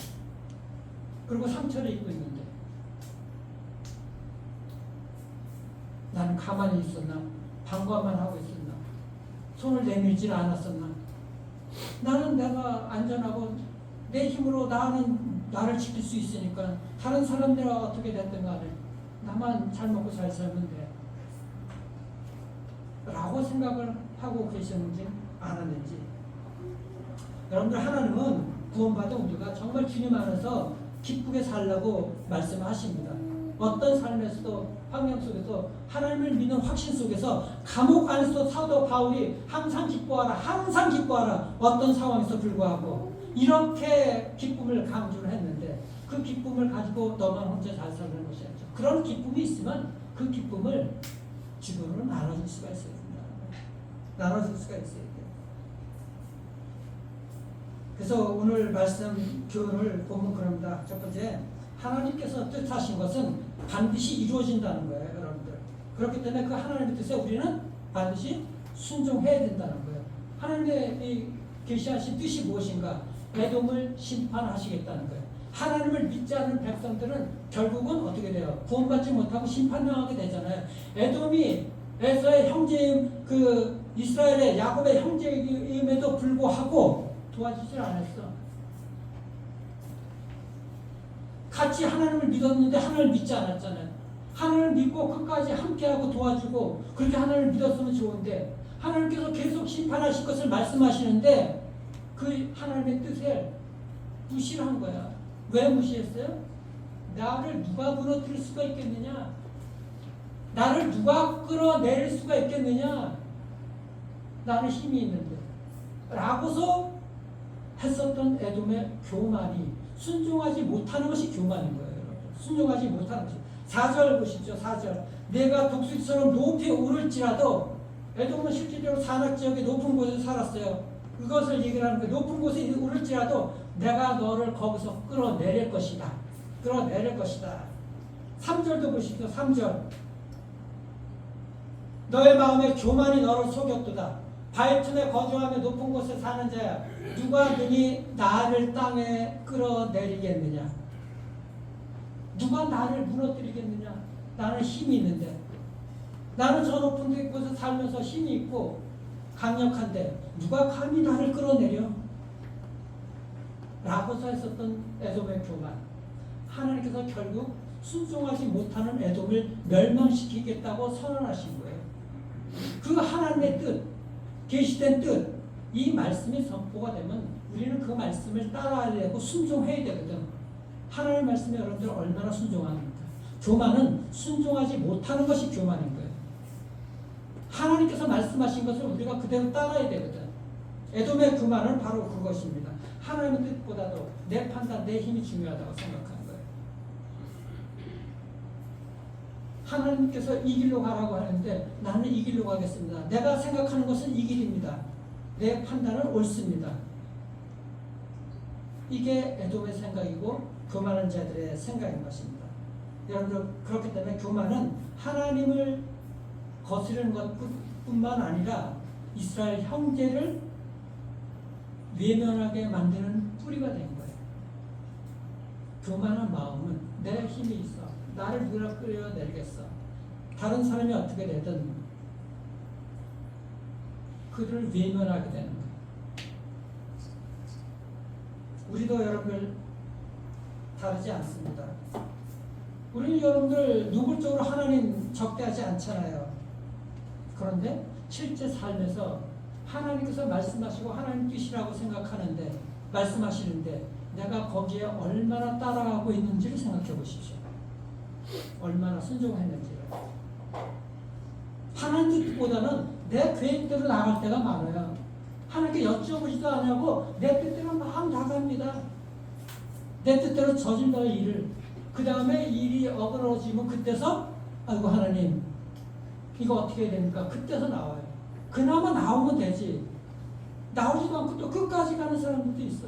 그리고 상처를 입고 있는데 나는 가만히 있었나? 방관만 하고 있었나? 손을 내밀지 않았었나? 나는 내가 안전하고 내 힘으로 나는 나를 지킬 수 있으니까 다른 사람들과 어떻게 됐든 간에 나만 잘 먹고 잘 살면 돼 라고 생각을 하고 계셨는지 않았는지. 여러분들, 하나님은 구원받은 우리가 정말 주님 안에서 기쁘게 살라고 말씀하십니다. 어떤 삶에서도, 환경 속에서, 하나님을 믿는 확신 속에서, 감옥 안에서 사도 바울이 항상 기뻐하라, 항상 기뻐하라, 어떤 상황에서 불구하고 이렇게 기쁨을 강조를 했는데, 그 기쁨을 가지고 너만 혼자 잘 사는 것이 아니죠. 그런 기쁨이 있으면 그 기쁨을 주변으로 나눠줄 수가 있어야 된다. 나눠줄 수가 있어야 돼요. 그래서 오늘 말씀 교훈을 보면 그럽니다. 첫 번째, 하나님께서 뜻하신 것은 반드시 이루어진다는 거예요, 여러분들. 그렇기 때문에 그 하나님의 뜻에 우리는 반드시 순종해야 된다는 거예요. 하나님의 이 계시하신 뜻이 무엇인가? 에돔을 심판하시겠다는 거예요. 하나님을 믿지 않는 백성들은 결국은 어떻게 돼요? 구원받지 못하고 심판당하게 되잖아요. 에돔이 에서의 형제임, 그 이스라엘의 야곱의 형제임에도 불구하고 도와주질 않았어. 같이 하나님을 믿었는데 하나님을 믿지 않았잖아요. 하나님을 믿고 끝까지 함께하고 도와주고 그렇게 하나님을 믿었으면 좋은데, 하나님께서 계속 심판하실 것을 말씀하시는데 그 하나님의 뜻을 무시를 한 거야. 왜 무시했어요? 나를 누가 무너뜨릴 수가 있겠느냐? 나를 누가 끌어내릴 수가 있겠느냐? 나는 힘이 있는데 라고서 했었던 에돔의 교만이, 순종하지 못하는 것이 교만인 거예요. 여러분. 순종하지 못하는 것이. 4절 보십시오. 4절. 내가 독수리처럼 높이 오를지라도, 에돔은 실질적으로 산악지역의 높은 곳에 살았어요. 그것을 얘기를 하는 거예요. 높은 곳에 오를지라도 내가 너를 거기서 끌어내릴 것이다. 끌어내릴 것이다. 3절도 보십시오. 3절. 너의 마음에 교만이 너를 속였도다. 바위틈에 거주하며 높은 곳에 사는 자야, 누가 능히 나를 땅에 끌어내리겠느냐? 누가 나를 무너뜨리겠느냐? 나는 힘이 있는데, 나는 저 높은 곳에 살면서 힘이 있고 강력한데 누가 감히 나를 끌어내려? 라고서 했었던 에돔의 교만. 하나님께서 결국 순종하지 못하는 에돔을 멸망시키겠다고 선언하신 거예요. 그 하나님의 뜻, 계시된 뜻, 이 말씀이 선포가 되면 우리는 그 말씀을 따라야 되고 순종해야 되거든. 하나님의 말씀에 여러분들 얼마나 순종합니까? 교만은 순종하지 못하는 것이 교만인 거예요. 하나님께서 말씀하신 것을 우리가 그대로 따라야 되거든. 에돔의 교만은 바로 그것입니다. 하나님의 뜻보다도 내 판단, 내 힘이 중요하다고 생각하는 거예요. 하나님께서 이 길로 가라고 하는데 나는 이 길로 가겠습니다. 내가 생각하는 것은 이 길입니다. 내 판단은 옳습니다. 이게 에돔의 생각이고 교만한 자들의 생각인 것입니다. 여러분들, 그렇기 때문에 교만은 하나님을 거스르는 것뿐만 아니라 이스라엘 형제를 외면하게 만드는 뿌리가 된 거예요. 교만한 마음은 내 힘이 있어, 나를 누가 끌어내리겠어, 다른 사람이 어떻게 되든 그를 외면하게 되는 거예요. 우리도 여러분들 다르지 않습니다. 우리는 여러분들 노골적으로 하나님 적대하지 않잖아요. 그런데 실제 삶에서 하나님께서 말씀하시고 하나님 뜻이라고 생각하는데, 말씀하시는데 내가 거기에 얼마나 따라가고 있는지를 생각해 보십시오. 얼마나 순종했는지를. 하나님 뜻보다는 내 계획대로 나갈 때가 많아요. 하나님께 여쭤보지도 않냐고 내 뜻대로 막 나갑니다. 내 뜻대로 저질러야 일을. 그 다음에 일이 어그러지면 그때서 아이고 하나님 이거 어떻게 해야 됩니까? 그때서 나와요. 그나마 나오면 되지. 나오지도 않고 또 끝까지 가는 사람들도 있어.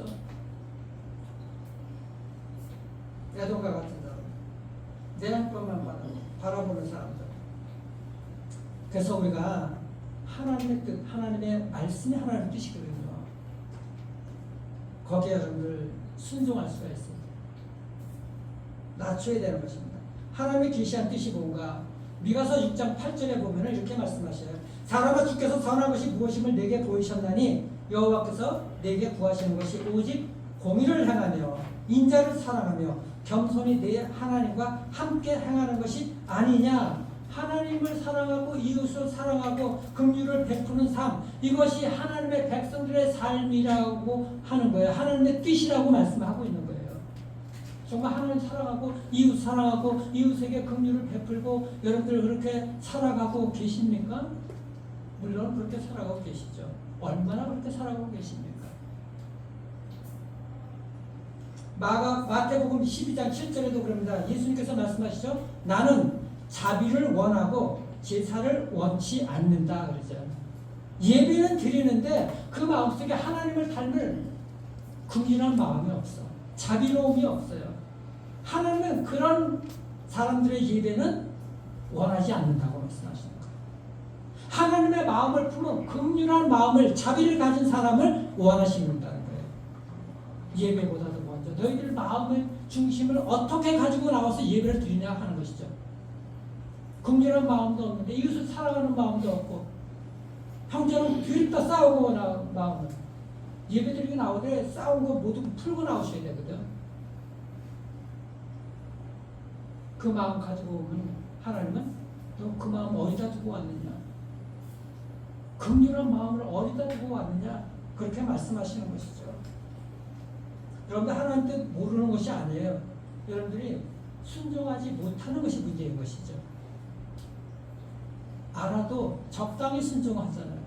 애동과 같은 사람. 내 형편만 바라보는 사람들. 그래서 우리가 하나님의 뜻, 하나님의 말씀이 하나님의 뜻이거든요. 거기에 여러분들 순종할 수가 있습니다. 낮춰야 되는 것입니다. 하나님의 계시한 뜻이 뭔가? 미가서 6장 8절에 보면 이렇게 말씀하셔요. 사람아, 주께서 선한 것이 무엇임을 내게 보이셨나니 여호와께서 내게 구하시는 것이 오직 공의를 행하며 인자를 사랑하며 겸손히 내 하나님과 함께 행하는 것이 아니냐. 하나님을 사랑하고 이웃을 사랑하고 긍휼을 베푸는 삶, 이것이 하나님의 백성들의 삶이라고 하는 거예요. 하나님의 뜻이라고 말씀하고 있는 거예요. 정말 하나님 사랑하고 이웃 사랑하고 이웃에게 긍휼을 베풀고 여러분들 그렇게 살아가고 계십니까? 물론 그렇게 살아가고 계시죠. 얼마나 그렇게 살아가고 계십니까? 마태복음 12장 7절에도 그럽니다. 예수님께서 말씀하시죠. 나는 자비를 원하고 제사를 원치 않는다 그러죠. 예배는 드리는데 그 마음속에 하나님을 닮을 긍휼한 마음이 없어. 자비로움이 없어요. 하나님은 그런 사람들의 예배는 원하지 않는다고 말씀하시는 거예요. 하나님의 마음을 품은 긍휼한 마음을, 자비를 가진 사람을 원하시는다는 거예요. 예배보다도 먼저 너희들 마음의 중심을 어떻게 가지고 나와서 예배를 드리냐 하는 것이죠. 긍휼한 마음도 없는데 이웃을 사랑하는 마음도 없고 형제는 뒤집다 싸우고 마음은 예배드리고 나오되 싸운 거 모두 풀고 나오셔야 되거든. 그 마음 가지고 오면 하나님은 너 그 마음 어디다 두고 왔느냐, 긍휼한 마음을 어디다 두고 왔느냐, 그렇게 말씀하시는 것이죠. 여러분들 하나님 뜻 모르는 것이 아니에요. 여러분들이 순종하지 못하는 것이 문제인 것이죠. 알아도 적당히 순종하잖아요.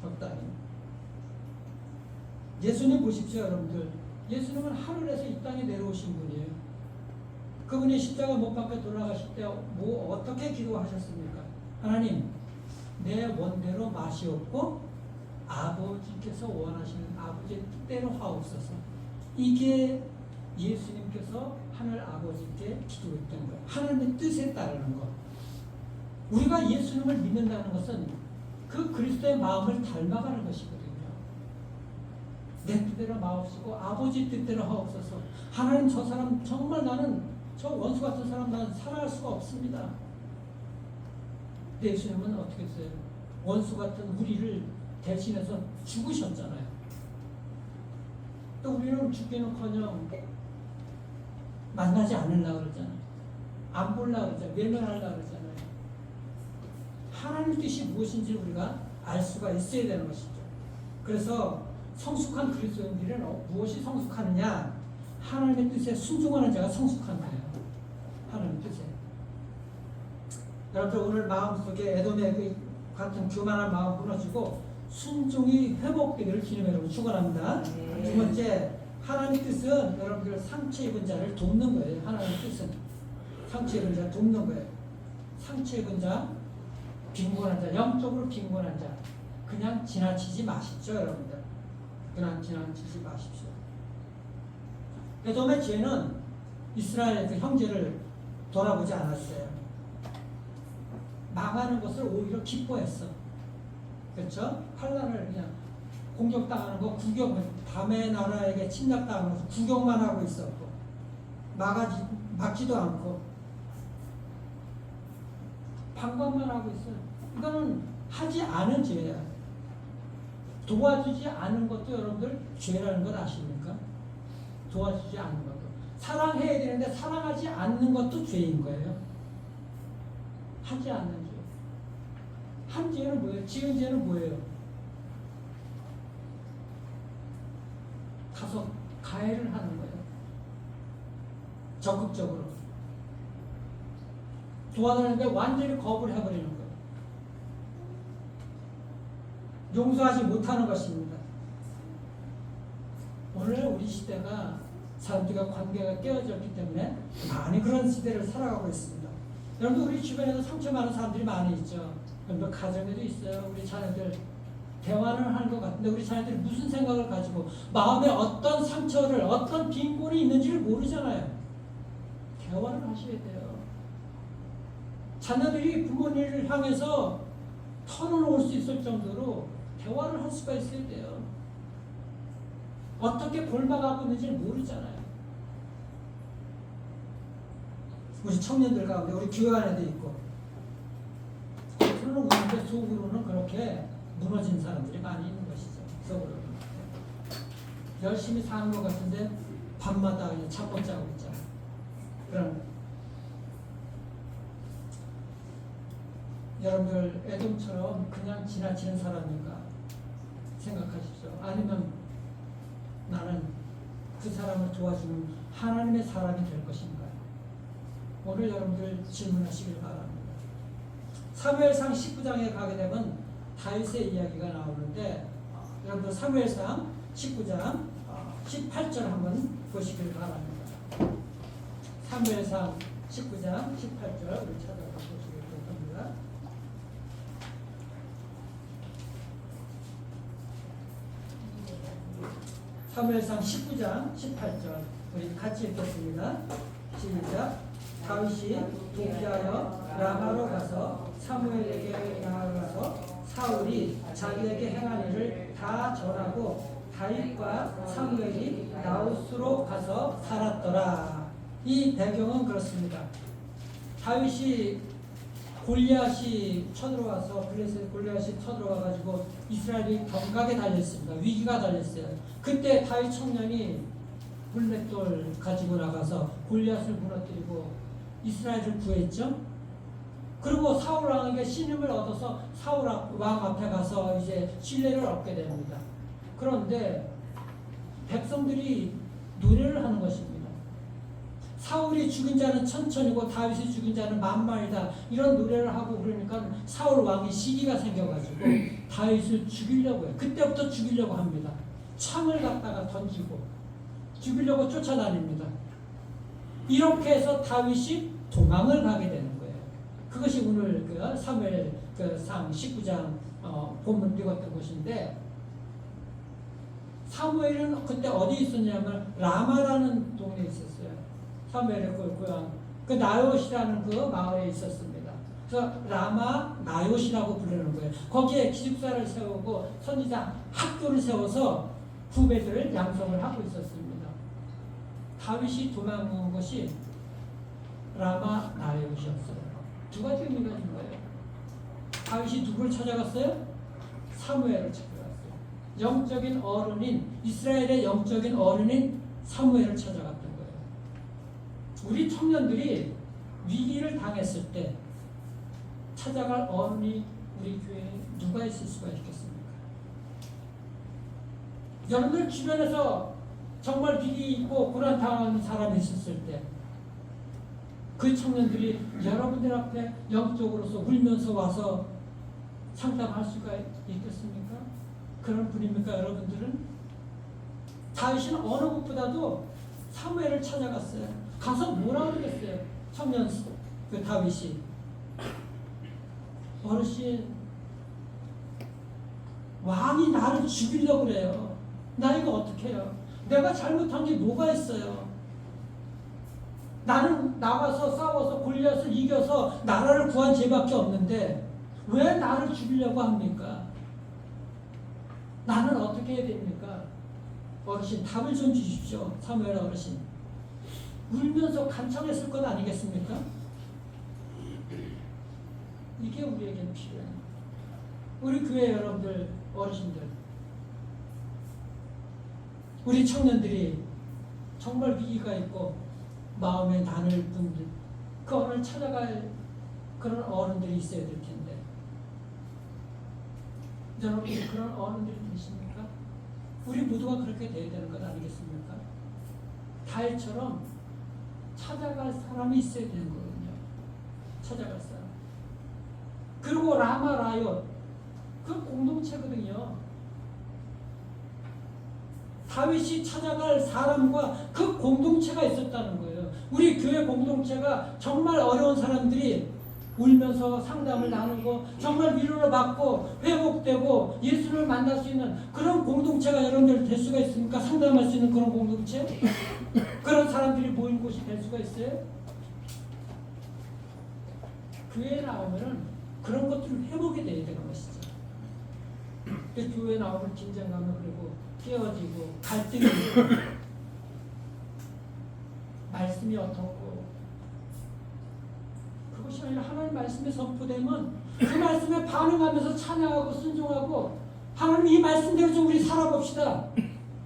적당히. 예수님 보십시오, 여러분들. 예수님은 하늘에서 이 땅에 내려오신 분이에요. 그분이 십자가 못 박혀 돌아가실 때 뭐 어떻게 기도하셨습니까? 하나님, 내 원대로 마시옵고 아버지께서 원하시는 아버지의 뜻대로 하옵소서. 이게 예수님께서 하늘 아버지께 기도했던 거예요. 하나님의 뜻에 따르는 것. 우리가 예수님을 믿는다는 것은 그 그리스도의 마음을 닮아가는 것이거든요. 내 뜻대로 마옵시고 아버지 뜻대로 하옵소서. 하나님, 저 사람 정말 나는 저 원수 같은 사람 나는 살아갈 수가 없습니다. 근데 예수님은 어떻게 했어요? 원수 같은 우리를 대신해서 죽으셨잖아요. 또 우리는 죽기는커녕 만나지 않으려고 그러잖아요. 안 보려고 그러잖아요. 외면하려고 그러잖아요. 하나님 뜻이 무엇인지 우리가 알 수가 있어야 되는 것이죠. 그래서 성숙한 그리스도인들은 무엇이 성숙하느냐? 하나님의 뜻에 순종하는 자가 성숙한 거예요. 하나님의 뜻에. 여러분들 오늘 마음속에 에돔의 같은 교만한 마음 무너지고 순종이 회복되기를 주님의 이름으로 축원합니다. 두 번째, 하나님의 뜻은 여러분들 상처 입은 자를 돕는 거예요. 하나님의 뜻은 상처 입은 자를 돕는 거예요. 상처 입은 자, 빈곤한 자, 영적으로 빈곤한 자, 그냥 지나치지 마십시오, 여러분들. 그냥 지나치지 마십시오. 에돔의 죄는 이스라엘 그 형제를 돌아보지 않았어요. 망하는 것을 오히려 기뻐했어. 그렇죠? 환난을 그냥 공격당하는 거 구경, 밤의 나라에게 침략당하는 거 구경만 하고 있었고 막지도 않고 방관만 하고 있어요. 이거는 하지 않은 죄야. 도와주지 않은 것도 여러분들 죄라는 걸 아십니까? 도와주지 않는 것도. 사랑해야 되는데 사랑하지 않는 것도 죄인 거예요. 하지 않는 죄. 한 죄는 뭐예요? 지은 죄는 뭐예요? 가서 가해를 하는 거예요. 적극적으로. 도와달라는데 완전히 거부를 해버리는 거예요. 용서하지 못하는 것입니다. 오늘 우리 시대가 사람들과 관계가 깨어졌기 때문에 많이 그런 시대를 살아가고 있습니다. 여러분, 우리 주변에도 상처 많은 사람들이 많이 있죠. 여러분, 가정에도 있어요. 우리 자녀들 대화를 하는 것 같은데 우리 자녀들이 무슨 생각을 가지고 마음에 어떤 상처를, 어떤 빈곤이 있는지를 모르잖아요. 대화를 하셔야 돼요. 자녀들이 부모님을 향해서 털어놓을 수 있을 정도로 대화를 할 수가 있어야 돼요. 어떻게 골마가고 있는지를 모르잖아요. 우리 청년들 가운데 우리 교회 안에도 있고 겉으로는 우는데 속으로는 그렇게 무너진 사람들이 많이 있는 것이죠. 속으로는 열심히 사는 것 같은데 밤마다 그냥 잠 못 자고 있잖아. 그런 여러분들 에돔처럼 그냥 지나치는 사람인가 생각하십시오. 아니면 나는 그 사람을 도와주는 하나님의 사람이 될 것인가? 오늘 여러분들 질문하시길 바랍니다. 사무엘상 19장에 가게 되면 다윗의 이야기가 나오는데 여러분들 사무엘상 19장 18절 한번 보시길 바랍니다. 사무엘상 19장 18절 우리 찾아가 보시길 바랍니다. 사무엘상 19장 18절 우리 같이 읽겠습니다. 시작. 다윗이 도피하여 라마로 가서 사무엘에게 나아가서 사울이 자기에게 행한 일을 다 전하고 다윗과 사무엘이 나우스로 가서 살았더라. 이 배경은 그렇습니다. 다윗이 골리앗이 쳐들어와서 블레셋 골리앗이 쳐들어와가지고 이스라엘이 경각에 달렸습니다. 위기가 달렸어요. 그때 다윗 청년이 물맷돌 가지고 나가서 골리앗을 무너뜨리고 이스라엘을 구했죠. 그리고 사울 왕에게 신임을 얻어서 사울 왕 앞에 가서 이제 신뢰를 얻게 됩니다. 그런데 백성들이 노래를 하는 것입니다. 사울이 죽인 자는 천천이고 다윗이 죽인 자는 만만이다. 이런 노래를 하고 그러니까 사울 왕이 시기가 생겨가지고 다윗을 죽이려고 해요. 그때부터 죽이려고 합니다. 창을 갖다가 던지고 죽이려고 쫓아다닙니다. 이렇게 해서 다윗이 도망을 가게 되는 거예요. 그것이 오늘 그 사무엘상 19장 본문 읽었던 것인데 사무엘은 그때 어디 있었냐면 라마라는 동네에 있었어요. 사무엘의 그 고향 그 나요시라는 그 마을에 있었습니다. 그래서 라마 나요시라고 부르는 거예요. 거기에 기숙사를 세우고 선지자 학교를 세워서 후배들을 양성을 하고 있었습니다. 다윗이 도망온 것이 라마 나요시였어요. 두 가지 의미가 있는 거예요. 다윗이 누구를 찾아갔어요? 사무엘을 찾아갔어요. 영적인 어른인 이스라엘의 영적인 어른인 사무엘을 찾아갔던 거예요. 우리 청년들이 위기를 당했을 때 찾아갈 어른이 우리 교회에 누가 있을 수가 있겠습니까? 여러분들 주변에서 정말 위기 있고 고난 당하는 사람이 있었을 때 그 청년들이 여러분들 앞에 영적으로서 울면서 와서 상담할 수가 있겠습니까? 그런 분입니까 여러분들은? 다윗은 어느 것보다도 사무엘을 찾아갔어요. 가서 뭐라고 그랬어요? 청년 그 다윗이 어르신 왕이 나를 죽이려고 그래요. 나 이거 어떻게 해요? 내가 잘못한 게 뭐가 있어요? 나는 나가서 싸워서 골리앗을 이겨서 나라를 구한 죄밖에 없는데 왜 나를 죽이려고 합니까? 나는 어떻게 해야 됩니까? 어르신 답을 좀 주십시오. 사무엘 어르신. 울면서 간청했을 것 아니겠습니까? 이게 우리에게 필요해요. 우리 교회 여러분들 어르신들 우리 청년들이 정말 위기가 있고 마음에 나눌 분들 그 어른을 찾아갈 그런 어른들이 있어야 될 텐데 여러분 그런 어른들이 계십니까? 우리 모두가 그렇게 돼야 되는 것 아니겠습니까? 다윗처럼 찾아갈 사람이 있어야 되는 거거든요. 찾아갈 사람. 그리고 라마 라얏 그 공동체거든요. 다윗이 찾아갈 사람과 그 공동체가 있었다는 거예요. 우리 교회 공동체가 정말 어려운 사람들이 울면서 상담을 나누고 정말 위로를 받고 회복되고 예수를 만날 수 있는 그런 공동체가 여러분들 될 수가 있습니까? 상담할 수 있는 그런 공동체? 그런 사람들이 모인 곳이 될 수가 있어요? 교회에 나오면은 그런 것들을 회복이 돼야 되는 것이죠. 교회에 나오면 긴장감을 그리고 깨어지고 갈등이 있고 말씀이 어떻고 그것이 아니라 하나님 말씀에 선포되면 그 말씀에 반응하면서 찬양하고 순종하고 하나님 이 말씀대로 좀 우리 살아봅시다.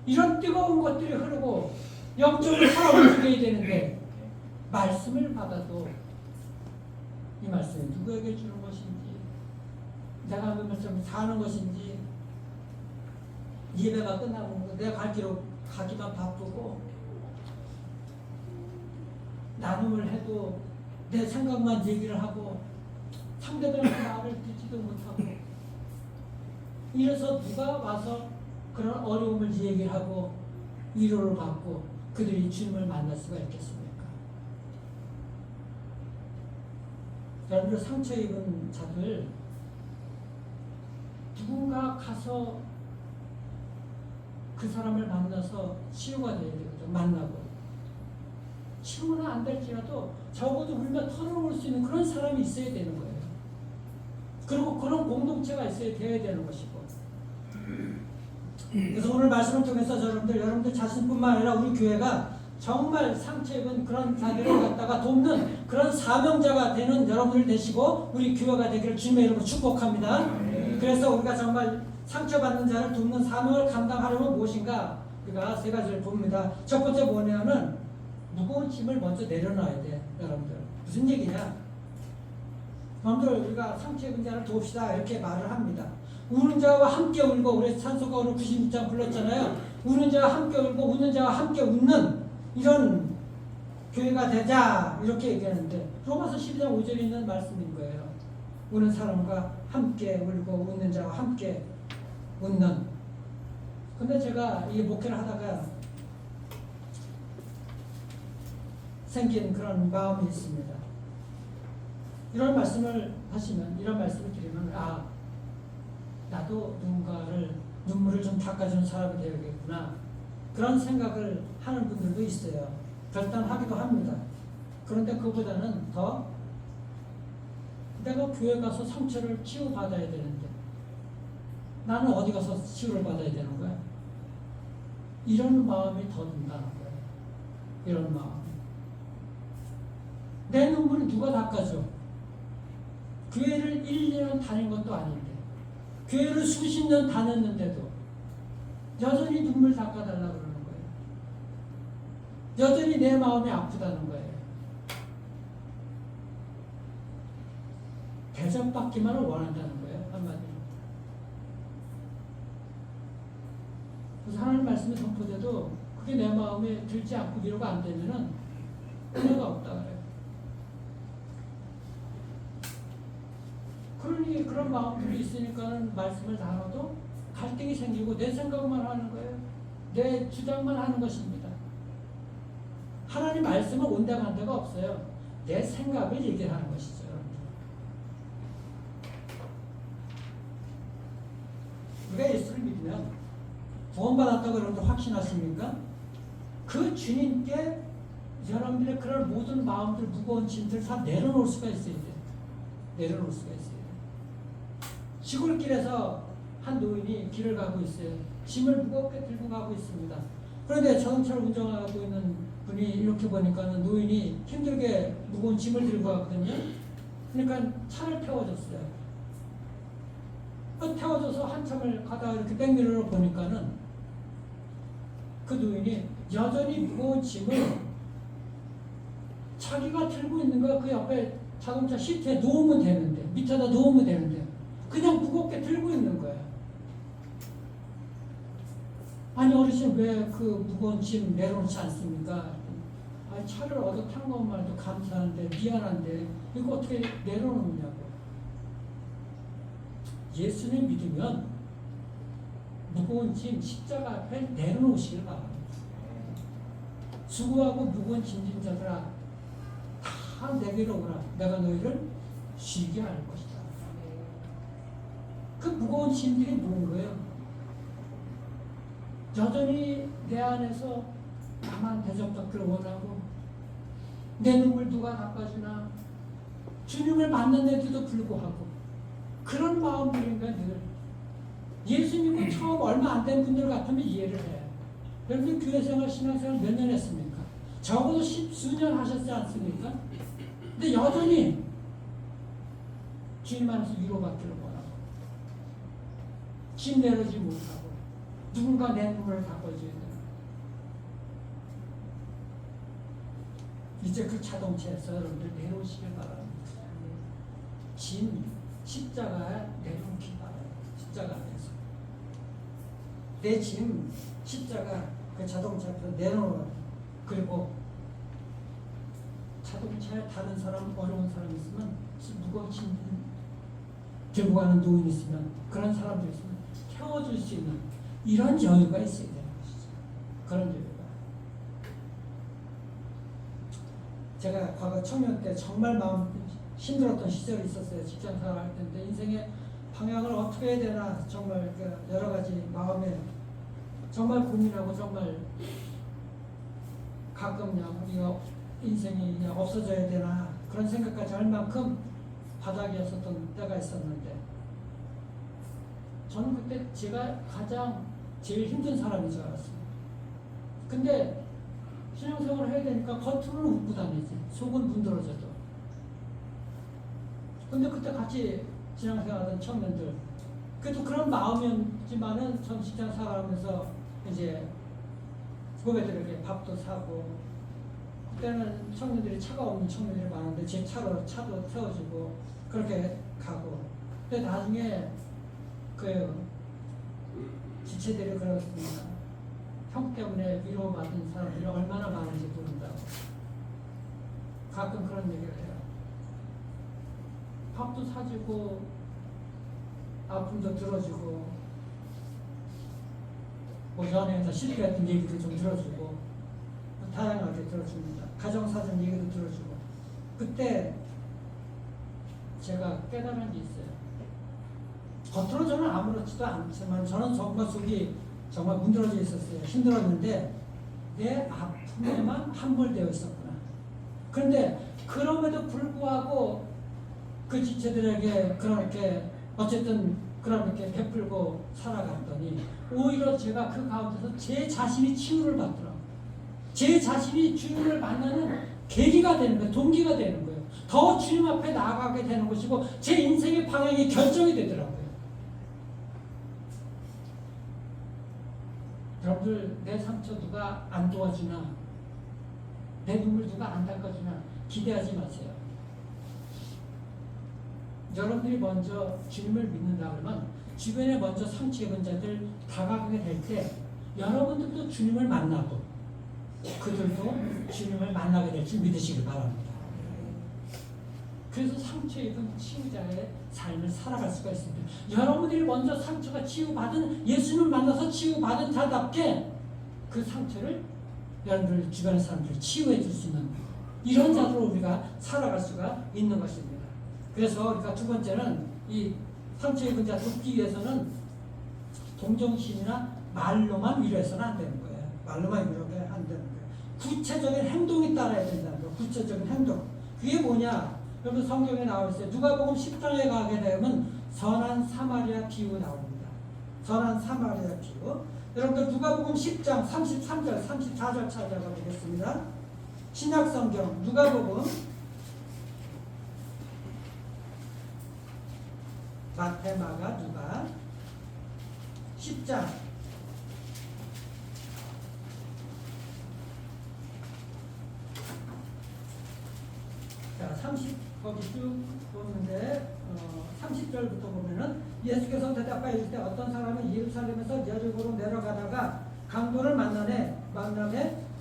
이런 뜨거운 것들이 흐르고 영적으로 살아 움직여야 되는데 말씀을 받아도 이 말씀이 누구에게 주는 것인지, 내가 그 말씀을 사는 것인지, 예배가 끝나고 내가 갈 길로 가기만 바쁘고 나눔을 해도 내 생각만 얘기를 하고 상대방의 말을 듣지도 못하고, 이래서 누가 와서 그런 어려움을 얘기를 하고 위로를 받고 그들이 주님을 만날 수가 있겠습니까? 여러분들 상처 입은 자들 누군가 가서 그 사람을 만나서 치유가 돼야 되거든. 만나고 치유는 안 될지라도 적어도 울며 털어놓을 수 있는 그런 사람이 있어야 되는 거예요. 그리고 그런 공동체가 있어야 돼야 되는 것이고, 그래서 오늘 말씀을 통해서 여러분들 자신뿐만 아니라 우리 교회가 정말 상처 입은 그런 자들을 갖다가 돕는 그런 사명자가 되는 여러분들 되시고 우리 교회가 되기를 주님의 이름으로 축복합니다. 그래서 우리가 정말 상처받는 자를 돕는 사명을 감당하려면 무엇인가? 우리가 세 가지를 봅니다. 첫 번째 뭐냐면 무거운 짐을 먼저 내려놔야 돼. 여러분들 무슨 얘기냐? 여러분들 우리가 상처 입은 자를 돕시다 이렇게 말을 합니다. 우는 자와 함께 울고, 우리 찬송가 오늘 96장 불렀잖아요. 우는 자와 함께 울고 웃는 자와 함께 웃는 이런 교회가 되자 이렇게 얘기하는데, 로마서 12장 5절에 있는 말씀인 거예요. 우는 사람과 함께 울고 웃는 자와 함께 웃는. 근데 제가 이 목회를 하다가 생긴 그런 마음이 있습니다. 이런 말씀을 하시면, 이런 말씀을 드리면, 나도 누군가를 눈물을 좀 닦아주는 사람이 되어야겠구나, 그런 생각을 하는 분들도 있어요. 결단하기도 합니다. 그런데 그보다는 더 내가 교회 가서 상처를 치유받아야 되는데 나는 어디 가서 치유를 받아야 되는 거야? 이런 마음이 더 든다는 거예요. 이런 마음. 내 눈물을 누가 닦아줘? 교회를 1, 2년 다닌 것도 아닌데, 교회를 수십 년 다녔는데도 여전히 눈물 닦아달라고 그러는 거예요. 여전히 내 마음이 아프다는 거예요. 대접받기만을 원한다는 거예요. 한마디로. 그래서 하나님 말씀이 선포돼도 그게 내 마음에 들지 않고 위로가 안 되면은 은혜가 없다 그래요. 그러니 그런 마음들이 있으니까는 말씀을 나눠도 갈등이 생기고 내 생각만 하는 거예요. 내 주장만 하는 것입니다. 하나님 말씀은 온데간데가 없어요. 내 생각을 얘기하는 것이죠. 우리가 예수를 믿으면 구원받았다고 여러분들 확신하십니까? 그 주님께 여러분들의 그런 모든 마음들, 무거운 짐들 다 내려놓을 수가 있어야 돼. 내려놓을 수가 있어요. 시골길에서 한 노인이 길을 가고 있어요. 짐을 무겁게 들고 가고 있습니다. 그런데 자동차를 운전하고 있는 분이 이렇게 보니까는 노인이 힘들게 무거운 짐을 들고 가거든요. 그러니까 차를 태워줬어요. 태워줘서 한참을 가다가 이렇게 백미러로 보니까는 그 노인이 여전히 무거운 짐을 자기가 들고 있는 거야. 그 옆에 자동차 시트에 놓으면 되는데, 밑에다 놓으면 되는데 그냥 무겁게 들고 있는 거야. 아니 어르신 왜 그 무거운 짐 내려놓지 않습니까? 아니 차를 얻어 탄 것만도 감사한데 미안한데 이거 어떻게 내려놓느냐고. 예수님 믿으면 무거운 짐 십자가 앞에 내려놓으시길 바랍니다. 수고하고 무거운 짐진 자들아 다 내게로 오라. 내가 너희를 쉬게 할 것이다. 그 무거운 짐들이 뭔 거예요? 여전히 내 안에서 나만 대접받기를 원하고 내 눈물 누가 닦아주나, 주님을 만났는데도 불구하고 그런 마음들인가 늘. 예수 믿고 처음 얼마 안 된 분들 같으면 이해를 해. 여러분 교회생활, 신앙생활 몇 년 했습니까? 적어도 10수년 하셨지 않습니까? 근데 여전히 주님 안에서 위로받기를 원하고 짐 내려지 못하고 누군가 내 눈물을 닦아줘야 되는. 이제 그 자동차에서 여러분들 내려오시길 바랍니다. 진 십자가에 내려오기 바랍니다. 십자가 안에서 내 짐 십자가 그 자동차 앞에서 내려놓아. 그리고 자동차에 다른 사람 어려운 사람 있으면 무거운 짐 들고 가는 노인 있으면 그런 사람들 있으면 태워줄 수 있는 이런 여유가 있어야 되는 것이죠. 그런 여유가. 제가 과거 청년 때 정말 마음 힘들었던 시절이 있었어요. 직장생활 할 때인데 인생의 방향을 어떻게 해야 되나 정말 여러 가지 마음에 정말 고민하고 정말 가끔 그냥 이거 인생이 그냥 없어져야 되나 그런 생각까지 할 만큼 바닥이었었던 때가 있었는데 저는 그때 제가 가장 제일 힘든 사람인 줄 알았어요. 근데 신앙생활을 해야 되니까 겉으로는 웃고 다니지 속은 문드러져도. 근데 그때 같이 신앙생활하던 청년들 그래도 그런 마음이었지만은 전 직장 생활하면서 이제 후배들에게 밥도 사고 그때는 청년들이 차가 없는 청년들이 많은데 제 차로 차도 태워주고 그렇게 가고. 근데 나중에 그 지체들이 그렇습니다. 형 때문에 위로받은 사람들이 얼마나 많은지 모른다고. 가끔 그런 얘기를 해요. 밥도 사주고 아픔도 들어주고 뭐 연애에서 실패했던 얘기도 좀 들어주고 다양하게 들어줍니다. 가정사정 얘기도 들어주고. 그때 제가 깨달은 게 있어요. 겉으로 저는 아무렇지도 않지만 저는 정말 속이 정말 문드러져 있었어요. 힘들었는데 내 아픔에만 함몰되어 있었구나. 그런데 그럼에도 불구하고 그 지체들에게 그렇게 어쨌든 그렇게 베풀고 살아갔더니 오히려 제가 그 가운데서 제 자신이 치유를 받더라고요. 제 자신이 주님을 만나는 계기가 되는 거예요. 동기가 되는 거예요. 더 주님 앞에 나아가게 되는 것이고 제 인생의 방향이 결정이 되더라고요. 여러분들 내 상처 누가 안 도와주나 내 눈물 누가 안 닦아주나 기대하지 마세요. 여러분들이 먼저 주님을 믿는다 그러면 주변에 먼저 상처 입은 자들 다가가게 될 때 여러분들도 주님을 만나고 그들도 주님을 만나게 될 줄 믿으시길 바랍니다. 그래서 상처 입은 치유자의 삶을 살아갈 수가 있습니다. 여러분들이 먼저 상처가 치유받은 예수님을 만나서 치유받은 자답게 그 상처를 여러분들 주변의 사람들이 치유해 줄 수 있는 이런 자로 우리가 살아갈 수가 있는 것입니다. 그래서 우리가 두 번째는 이 상처 입은 자 돕기 위해서는 동정심이나 말로만 위로해서는 안 되는 거예요. 말로만 위로가 안 되는 거예요. 구체적인 행동이 따라야 된다는 거예요. 구체적인 행동. 그게 뭐냐? 여러분 성경에 나와 있어요. 누가복음 10장에 가게 되면 선한 사마리아 비유 나옵니다. 선한 사마리아 비유. 여러분들 누가복음 10장 33절 34절 찾아가 보겠습니다. 신약성경 누가복음 마태, 마가, 누가 10장 자 30 거기 쭉 보는데 30절부터 보면은 예수께서 대답하여 이르시되 어떤 사람은 예루살렘에서 여리고로 내려가다가 강도를 만남에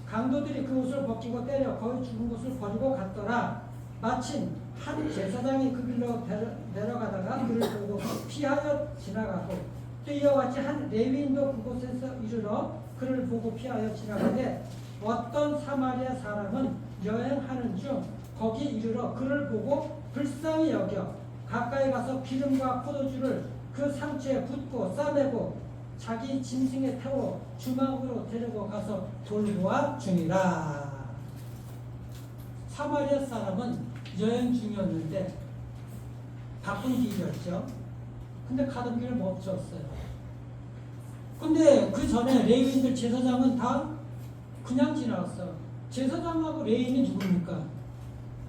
강도들이 그 옷을 벗기고 때려 거의 죽은 곳을 버리고 갔더라. 마침 한 제사장이 그 길로 내려가다가 그를 보고 피하여 지나가고 또 이와 같이 한 레위인도 그곳에서 이르러 그를 보고 피하여 지나가되 어떤 사마리아 사람은 여행하는 중 거기 이르러 그를 보고 불쌍히 여겨 가까이 가서 기름과 포도주를 그 상처에 붓고 싸매고 자기 짐승에 태워 주막으로 데리고 가서 돌보아 주니라. 사마리아 사람은 여행 중이었는데 바쁜 길이었죠. 근데 가던 길을 멈췄어요. 근데 그 전에 레위인들 제사장은 다 그냥 지나갔어. 제사장하고 레위인이 누굽니까?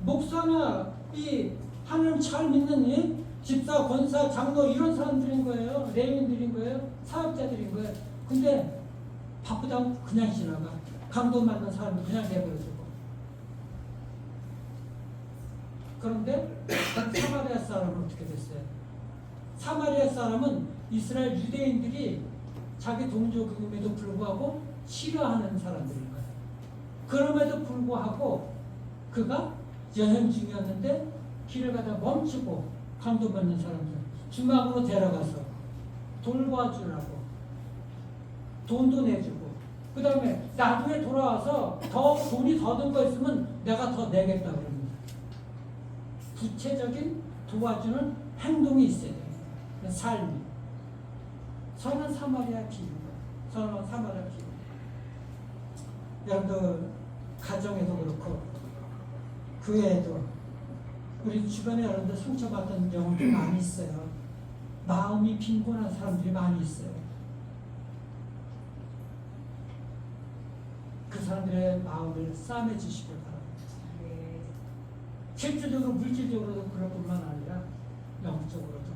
목사나 이 하나님 잘 믿는 이 집사, 권사, 장로 이런 사람들인 거예요. 레위인들인 거예요. 사역자들인 거예요. 근데 바쁘다고 그냥 지나가. 강도 만난 사람이 그냥 내버려두고. 그런데 사마리아 사람은 어떻게 됐어요? 사마리아 사람은 이스라엘 유대인들이 자기 동족임에도 불구하고 싫어하는 사람들인 거예요. 그럼에도 불구하고 그가 여행 중이었는데 길을 가다 멈추고 감동받는 사람들 중앙으로 데려가서 돌봐주라고 돈도 내주고 그 다음에 나중에 돌아와서 더 돈이 더 든 거 있으면 내가 더 내겠다 그럽니다. 구체적인 도와주는 행동이 있어야 돼요. 삶이. 선한 사마리아 비유가. 선한 사마리아 비유. 여러분들 가정에도 그렇고 교회에도 우리 주변에 여러분들 상처받은 경우도 많이 있어요. 마음이 빈곤한 사람들이 많이 있어요. 그 사람들의 마음을 싸매 주시길 바랍니다. 실질적으로 물질적으로도 그럴 뿐만 아니라 영적으로도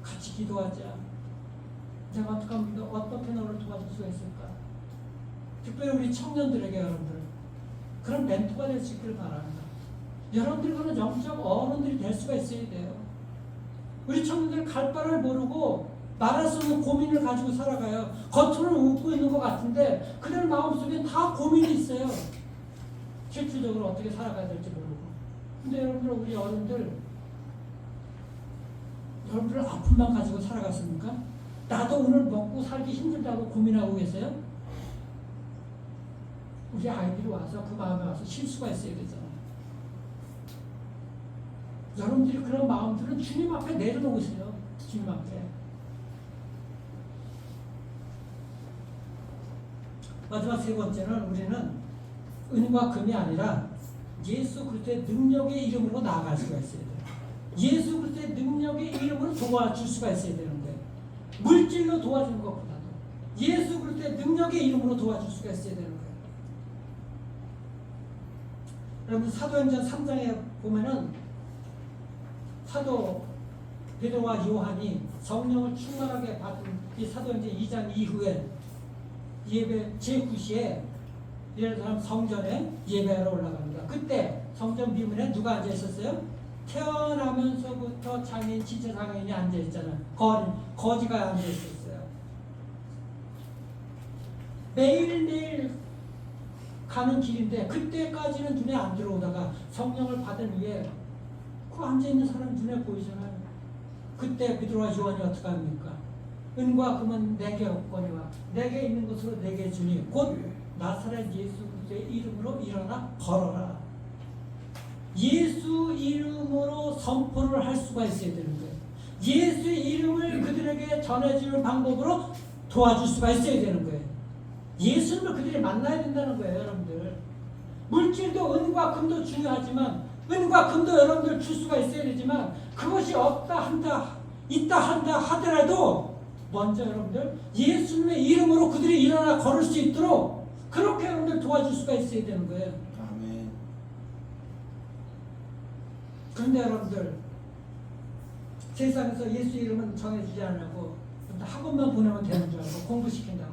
같이 기도하자. 내가 어떻게 너를 도와줄 수 있을까? 특별히 우리 청년들에게 여러분들 그런 멘토가 될 수 있기를 바랍니다. 여러분들이 그런 영적 어른들이 될 수가 있어야 돼요. 우리 청년들 갈 바를 모르고 말할 수 없는 고민을 가지고 살아가요. 겉으로는 웃고 있는 것 같은데 그들 마음속에 다 고민이 있어요. 실질적으로 어떻게 살아가야 될지 모르고. 근데 여러분들 우리 어른들 여러분들 아픔만 가지고 살아갔습니까? 나도 오늘 먹고 살기 힘들다고 고민하고 계세요? 우리 아이들이 와서 그 마음에 와서 실수가 있어야 되잖아요. 여러분들이 그런 마음들은 주님 앞에 내려놓으세요. 주님 앞에. 마지막 세 번째는 우리는 은과 금이 아니라 예수 그리스도의 능력의 이름으로 나아갈 수가 있어야 돼요. 예수 그리스도의 능력의 이름으로 도와줄 수가 있어야 되는데 물질로 도와주는 것보다도 예수 그리스도의 능력의 이름으로 도와줄 수가 있어야 되는 거예요. 여러분 사도행전 3장에 보면은 사도 베드로와 요한이 성령을 충만하게 받은 이 사도행전 2장 이후에 예배 제9시에 예를 들면 성전에 예배하러 올라갑니다. 그때 성전 비문에 누가 앉아 있었어요? 태어나면서부터 장애인, 진짜 장애인이 앉아 있잖아요. 거지가 앉아 있었어요. 매일매일 가는 길인데 그때까지는 눈에 안 들어오다가 성령을 받은 후에 그 앉아 있는 사람 눈에 보이잖아요. 그때 베드로와 요한이 어떻게 합니까? 은과 금은 내게 없거니와 내게 있는 것으로 내게 주니 곧 나사렛 예수 그리스도의 이름으로 일어나 걸어라. 예수 이름으로 선포를 할 수가 있어야 되는 거예요. 예수의 이름을 그들에게 전해주는 방법으로 도와줄 수가 있어야 되는 거예요. 예수님을 그들이 만나야 된다는 거예요, 여러분들. 물질도 은과 금도 중요하지만 은과 금도 여러분들 줄 수가 있어야 되지만 그것이 없다 한다 있다 한다 하더라도 먼저 여러분들 예수님의 이름으로 그들이 일어나 걸을 수 있도록 그렇게 여러분들 도와줄 수가 있어야 되는 거예요. 아멘. 그런데 여러분들 세상에서 예수 이름은 정해주지 않고 학원만 보내면 되는 줄 알고 공부시킨다고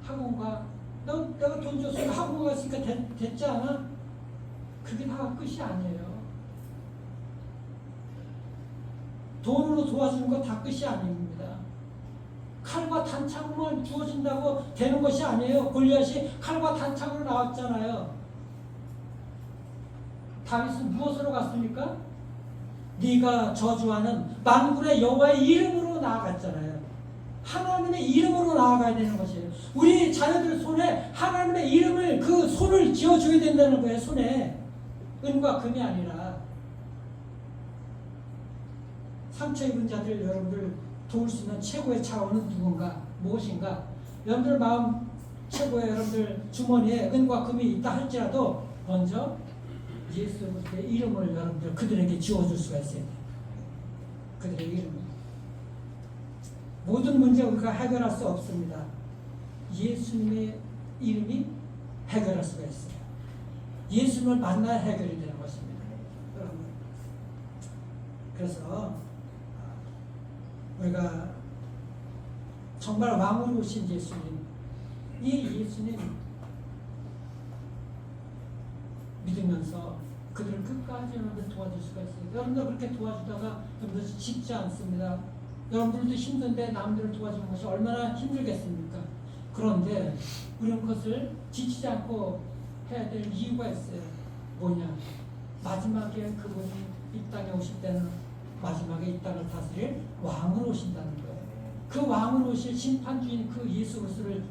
학원가 내가 돈 줬으니까 학원 갔으니까 됐지 않아? 그게 다 끝이 아니에요. 돈으로 도와주는 거 다 끝이 아닙니다. 칼과 단창만 주어진다고 되는 것이 아니에요. 골리앗이 칼과 단창으로 나왔잖아요. 다윗은 무엇으로 갔습니까? 네가 저주하는 만군의 여호와의 이름으로 나아갔잖아요. 하나님의 이름으로 나아가야 되는 것이에요. 우리 자녀들 손에 하나님의 이름을 그 손을 쥐어줘야 된다는 거예요. 손에 은과 금이 아니라. 상처 입은 자들 여러분들 도울 수 있는 최고의 차원은 누군가 무엇인가? 여러분들 마음 최고의 여러분들 주머니에 은과 금이 있다 할지라도 먼저 예수 그리스도의 이름을 여러분들 그들에게 지어줄 수가 있어야 돼요. 그들의 이름을. 모든 문제 우리가 해결할 수 없습니다. 예수님의 이름이 해결할 수가 있어요. 예수님을 만나야 해결이 되는 것입니다. 여러분. 그래서 우리가 정말 왕으로 오신 예수님, 이 예수님 믿으면서 그들을 끝까지 여러분들 도와줄 수가 있어요. 여러분들 그렇게 도와주다가 여러분들 쉽지 않습니다. 여러분들도 힘든데 남들을 도와주는 것이 얼마나 힘들겠습니까? 그런데 우리는 그것을 지치지 않고 해야 될 이유가 있어요. 뭐냐? 마지막에 그분이 이 땅에 오실 때는 마지막에 이 땅을 다스릴 왕으로 오신다는 거예요. 그 왕으로 오실 심판주인 그 예수 그리스도를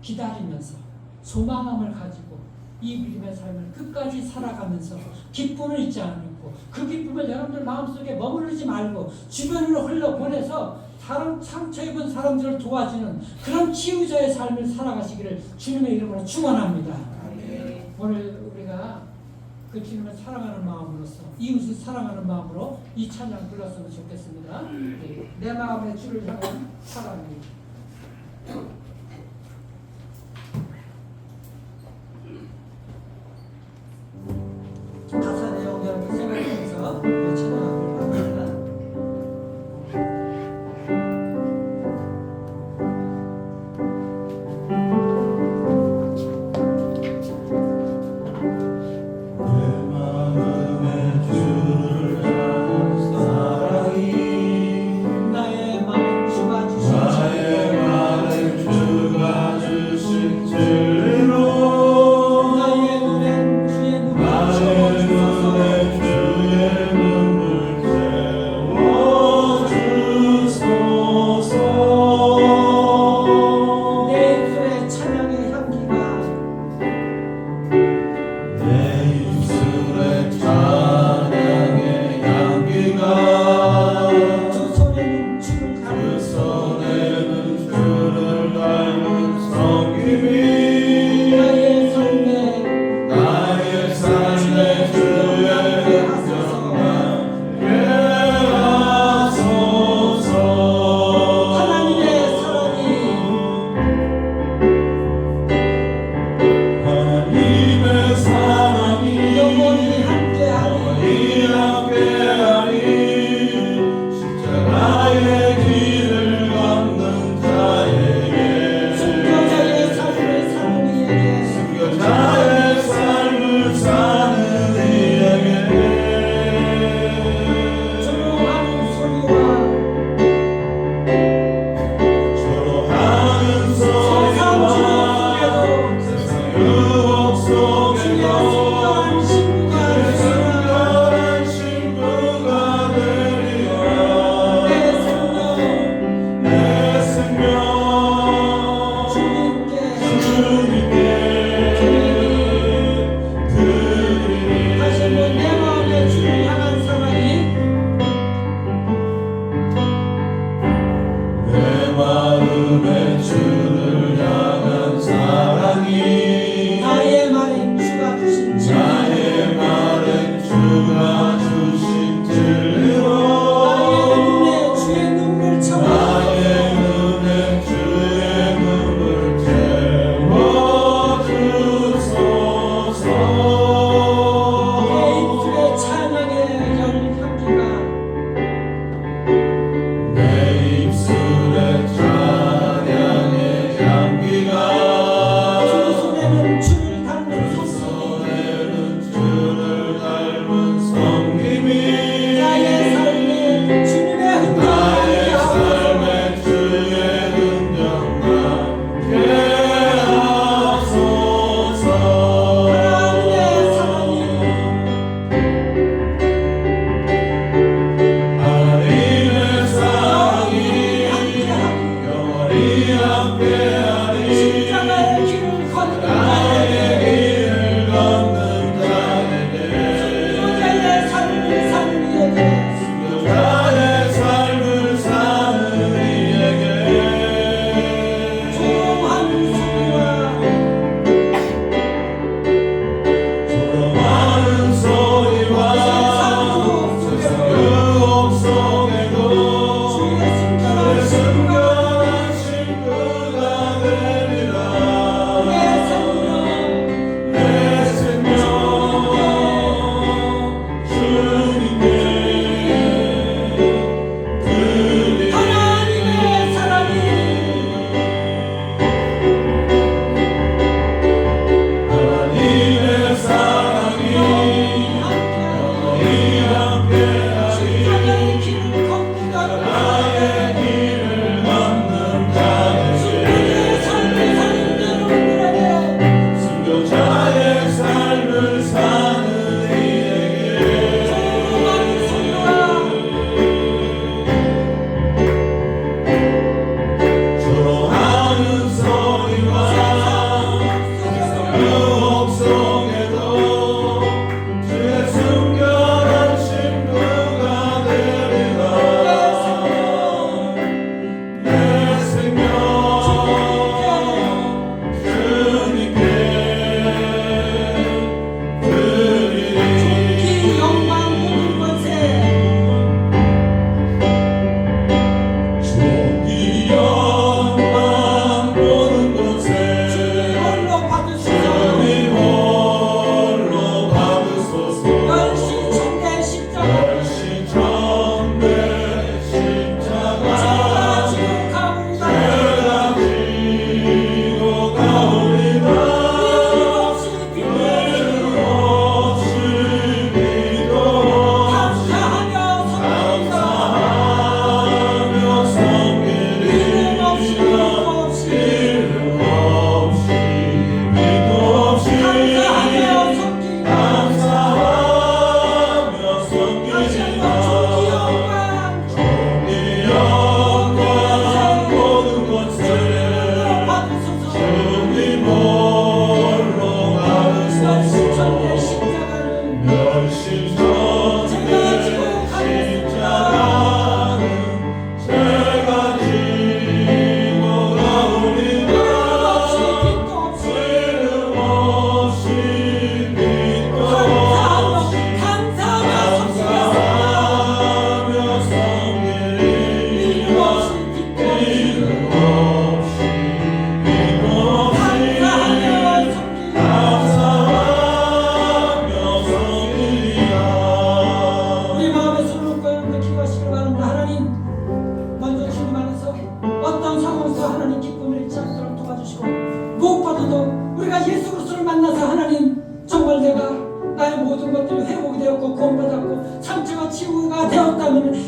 기다리면서 소망함을 가지고 이 믿음의 삶을 끝까지 살아가면서 기쁨을 잊지 않고 그 기쁨을 여러분들 마음속에 머무르지 말고 주변으로 흘러보내서 다른 상처 입은 사람들을 도와주는 그런 치유자의 삶을 살아가시기를 주님의 이름으로 축원합니다. 오늘 우리가 그 주님을 사랑하는 마음으로서 이웃을 사랑하는 마음으로 이 찬양 불렀으면 좋겠습니다. 내 마음의 주를 향한 사랑이. 가사 내용 여러분 생각하면서 찬양하길 바랍니다. 내 마음의 주를 향한 사랑이 나의 마음 주가 주신 나의 마음의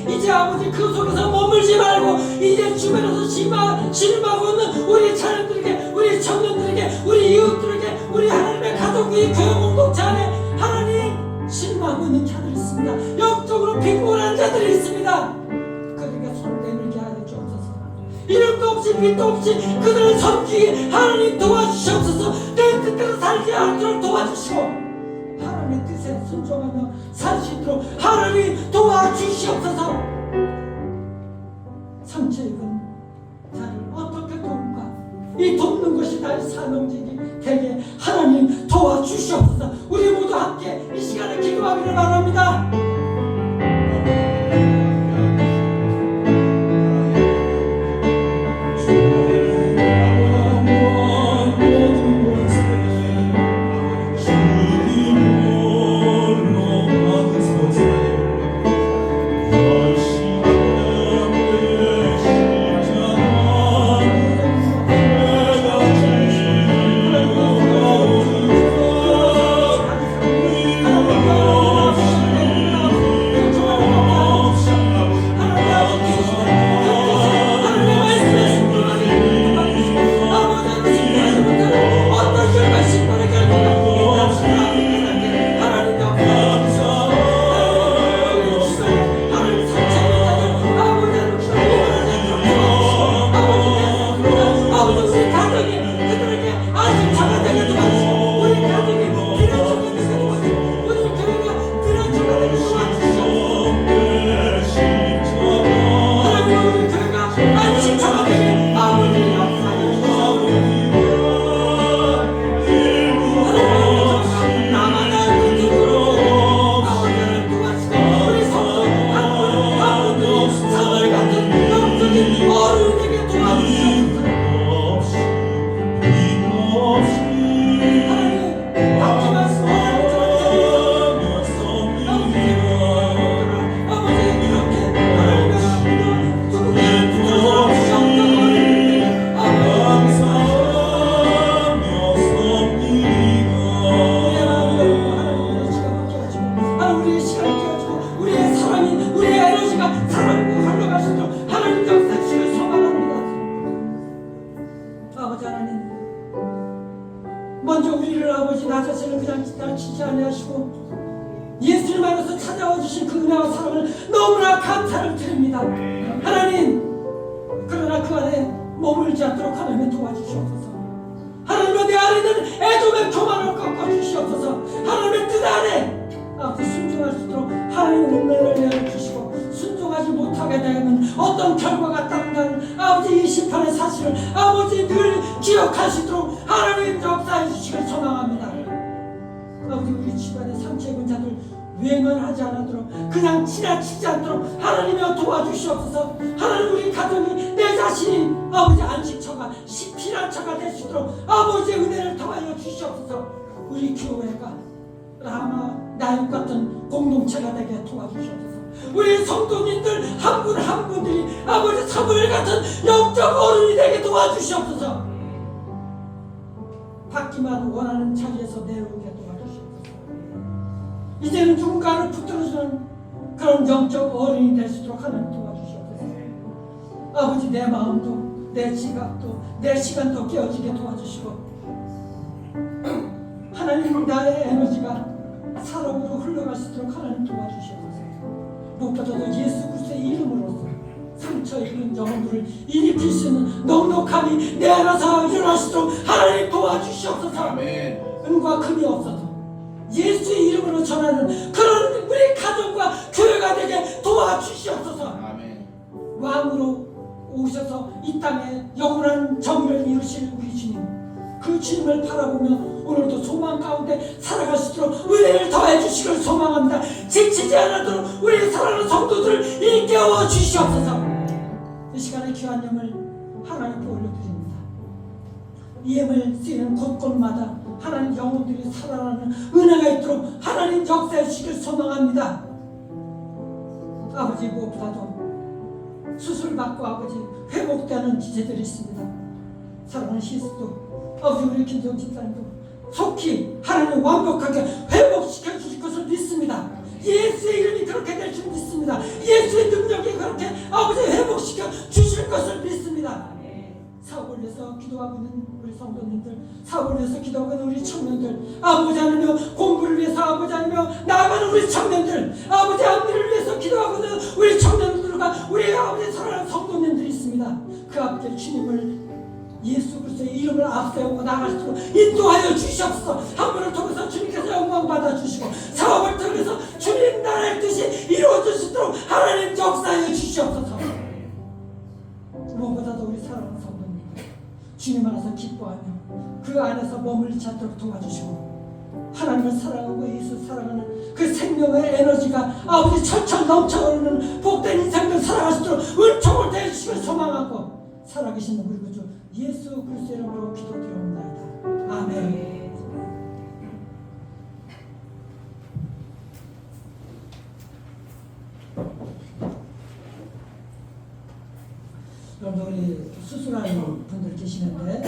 이제 아버지 그 속에서 머물지 말고 이제 주변에서 신음하고 있는 우리 자녀들에게, 우리 청년들에게, 우리 이웃들에게, 우리 하나님의 가족, 이 교회 공동체 안에 하나님 신음하고 있는 자들이 있습니다. 영적으로 빈곤한 자들이 있습니다. 그러니까 손 내밀게 하여 주옵소서. 이름도 없이 빛도 없이 그들을 섬기게 하나님 도와주시옵소서. 내 뜻대로 살지 않도록 도와주시고 하나님의 뜻에 순종하며 살 수 있도록 하나님 도와주시옵소서. 상처 입은 자를 어떻게 돕는가, 이 돕는 것이 나의 사명직이 되게 하나님 도와주시옵소서. 우리 모두 함께 이 시간에 기도하기를 바랍니다. 먼저 우리를 아버지 나 자신을 그냥 지나치지 아니하시고 예수님 안에서 찾아와 주신 그 은혜와 사랑을 너무나 감사를 드립니다. 하나님, 그러나 그 안에 머물지 않도록 하나님 도와주시옵소서. 하나님은 내 안에 있는 애돔의 교만을 꺾어주시옵소서. 하나님의 뜻 안에 순종할 수 있도록 하나님 은혜를 내려주시고, 순종하지 못하게 되면 어떤 결과가 따른다는 아버지 이 심판의 사실을 아버지 늘 기억할 수 있도록 하나님 역사해 주시길 소망합니다. 아버지 우리 집안의 상처 입은 자들 외면하지 않도록, 그냥 지나치지 않도록 하나님이여 도와주시옵소서. 하나님, 우리 가정이, 내 자신이 아버지 안식처가 피난처가 될 수 있도록 아버지의 은혜를 더하여 주시옵소서. 우리 교회가 라마 나육 같은 공동체가 되게 도와주시옵소서. 우리 성도님들 한 분 한 분들이 아버지 사무엘 같은 영적 어른이 되게 도와주시옵소서. 받기만 원하는 자리에서 내려오게 도와주시옵소서. 이제는 누군가를 붙들어주는 그런 영적 어른이 될 수 있도록 하나님 도와주시옵소서. 아버지, 내 마음도 내 지각도 내 시간도 깨어지게 도와주시고, 하나님 나의 에너지가 사랑으로 흘러갈 수 있도록 하나님 도와주시옵소서. 무엇보다도 예수 그리스도의 이름으로서 상처 입은 영혼들을 일으킬 수 있는 넉넉함이 내 안에서 일어나시도록 하나님 도와주시옵소서. 아멘. 은과 금이 없어서 예수의 이름으로 전하는 그런 우리 가정과 교회가 되게 도와주시옵소서. 아멘. 왕으로 오셔서 이 땅에 영원한 정의를 이루실 우리 주님, 그 주님을 바라보며 오늘도 소망 가운데 살아갈 수 있도록 은혜를 더해 주시길 소망합니다. 지치지 않도록 우리 사랑하는 성도들을 일깨워 주시옵소서. 이 시간에 귀한 영을 하나님께 올려드립니다. 이 예물 쓰이는 곳곳마다 하나님 영혼들이 살아나는 은혜가 있도록 하나님 역사해 주시길 소망합니다. 아버지, 무엇보다도 수술받고 아버지 회복되는 지체들이 있습니다. 사랑하는 시스도 아버지, 우리 김정 집사님도 속히 하나님 완벽하게 회복시켜 주실 것을 믿습니다. 예수의 이름이 그렇게 될 줄 믿습니다. 예수의 능력이 그렇게 아버지 회복시켜 주실 것을 믿습니다. 사고를 위해서 기도하고 있는 우리 성도님들, 사고를 위해서 기도하고 있는 우리 청년들, 아버지 하나님 공부를 위해서 아버지 하나님 나아가는 우리 청년들, 아버지 앞일을 위해서 기도하고 있는 우리 청년들과 우리 아버지 사랑하는 성도님들이 있습니다. 그 앞에 주님을 예수 그리스도의 이름을 앞세우고 나갈 수 인도하여 주시옵소서. 한 분을 통해서 주님께서 영광 받아주시고 사업을 통해서 주님 나라의 뜻이 이루어질 수 있도록 하나님 역사하여 주시옵소서. 무엇보다도 우리 사랑하는 성도님들 주님 안에서 기뻐하며 그 안에서 머물리지 않도록 도와주시고 하나님을 사랑하고 예수 사랑하는 그 생명의 에너지가 아버지 철철 넘쳐오르는 복된 인생들 살아갈 수 있도록 은총을 대주시길 소망하고 살아계신 우리 구주 예수 그리스도의 이름으로 기도드립니다. 아멘. 여러분 우리 수술하는 분들 계시는데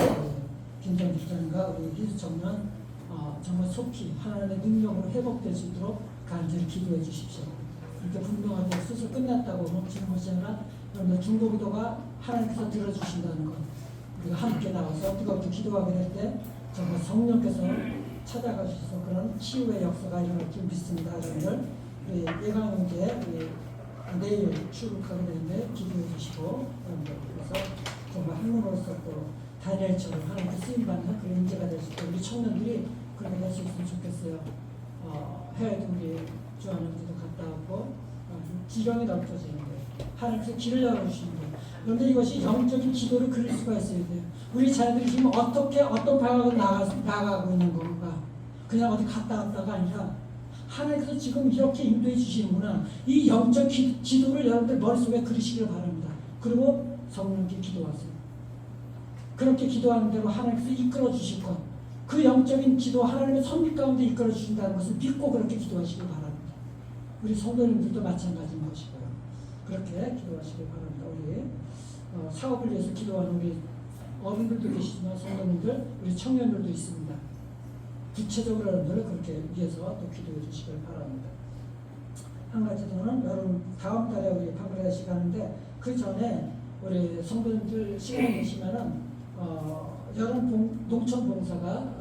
김정 집사님과 우리 희수청년 정말 속히 하나님의 능력으로 회복될 수 있도록 간절히 기도해 주십시오. 이렇게 분명하게 수술 끝났다고 멈추는 것이 아니라 여러분들 중보기도가 하나님께서 들어주신다는 것, 우리가 함께 나와서 뜨겁게 기도하게 될 때 정말 성령께서 찾아가 주셔서 그런 치유의 역사가 일어날 줄 믿습니다. 여러분들 우리 예강형제 내일 출국하게 되는데 기도해 주시고 여러분들 그래서 정말 하나님으로서 또 다니엘처럼 하나님께 쓰임받는 그런 인재가 될 수 있고 우리 청년들이 그렇게 될 수 있으면 좋겠어요. 해외도 우리 주하나님께도 갔다 왔고 지경이 넓혀지는데 하나님께서 길을 열어주시는 거예요. 그런데 이것이 영적인 기도를 그릴 수가 있어야 돼요. 우리 자녀들이 지금 어떻게 어떤 방향으로 나가고 있는 건가, 그냥 어디 갔다 왔다가 아니라 하나님께서 지금 이렇게 인도해 주시는구나. 이 영적 기도를 여러분들 머릿속에 그리시길 바랍니다. 그리고 성령께 기도하세요. 그렇게 기도하는 대로 하나님께서 이끌어 주실 것, 그 영적인 기도 하나님의 섭리 가운데 이끌어 주신다는 것을 믿고 그렇게 기도하시길 바랍니다. 우리 성도님들도 마찬가지인 것이고요. 그렇게 기도하시길 바랍니다. 우리 사업을 위해서 기도하는 우리 어른들도 계시지만 성도님들, 우리 청년들도 있습니다. 구체적으로 여러분들 그렇게 위해서 또 기도해 주시길 바랍니다. 한 가지 더는 여러분 다음 달에 우리 방글라데시 가는데 그 전에 우리 성도님들 시간이 되시면은 여름 농촌 봉사가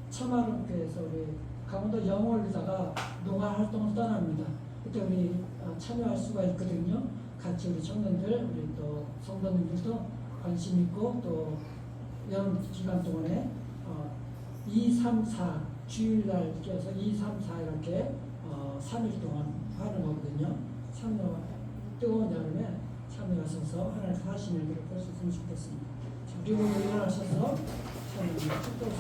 참화름교에서 우리 강원도 영월에다가 농활 활동을 떠납니다. 그때 우리 참여할 수가 있거든요. 같이 우리 청년들, 우리 또 성도님들도 관심 있고 또 여름 기간 동안에 2, 3, 4 주일날 껴서 2, 3, 4 이렇게 3일 동안 하는 거거든요. 참여 뜨거운 여름에 참여하셔서 하나님 하시는 일을 볼 수 있으면 좋겠습니다. 우리 모두 일어나셔서 참여 축복을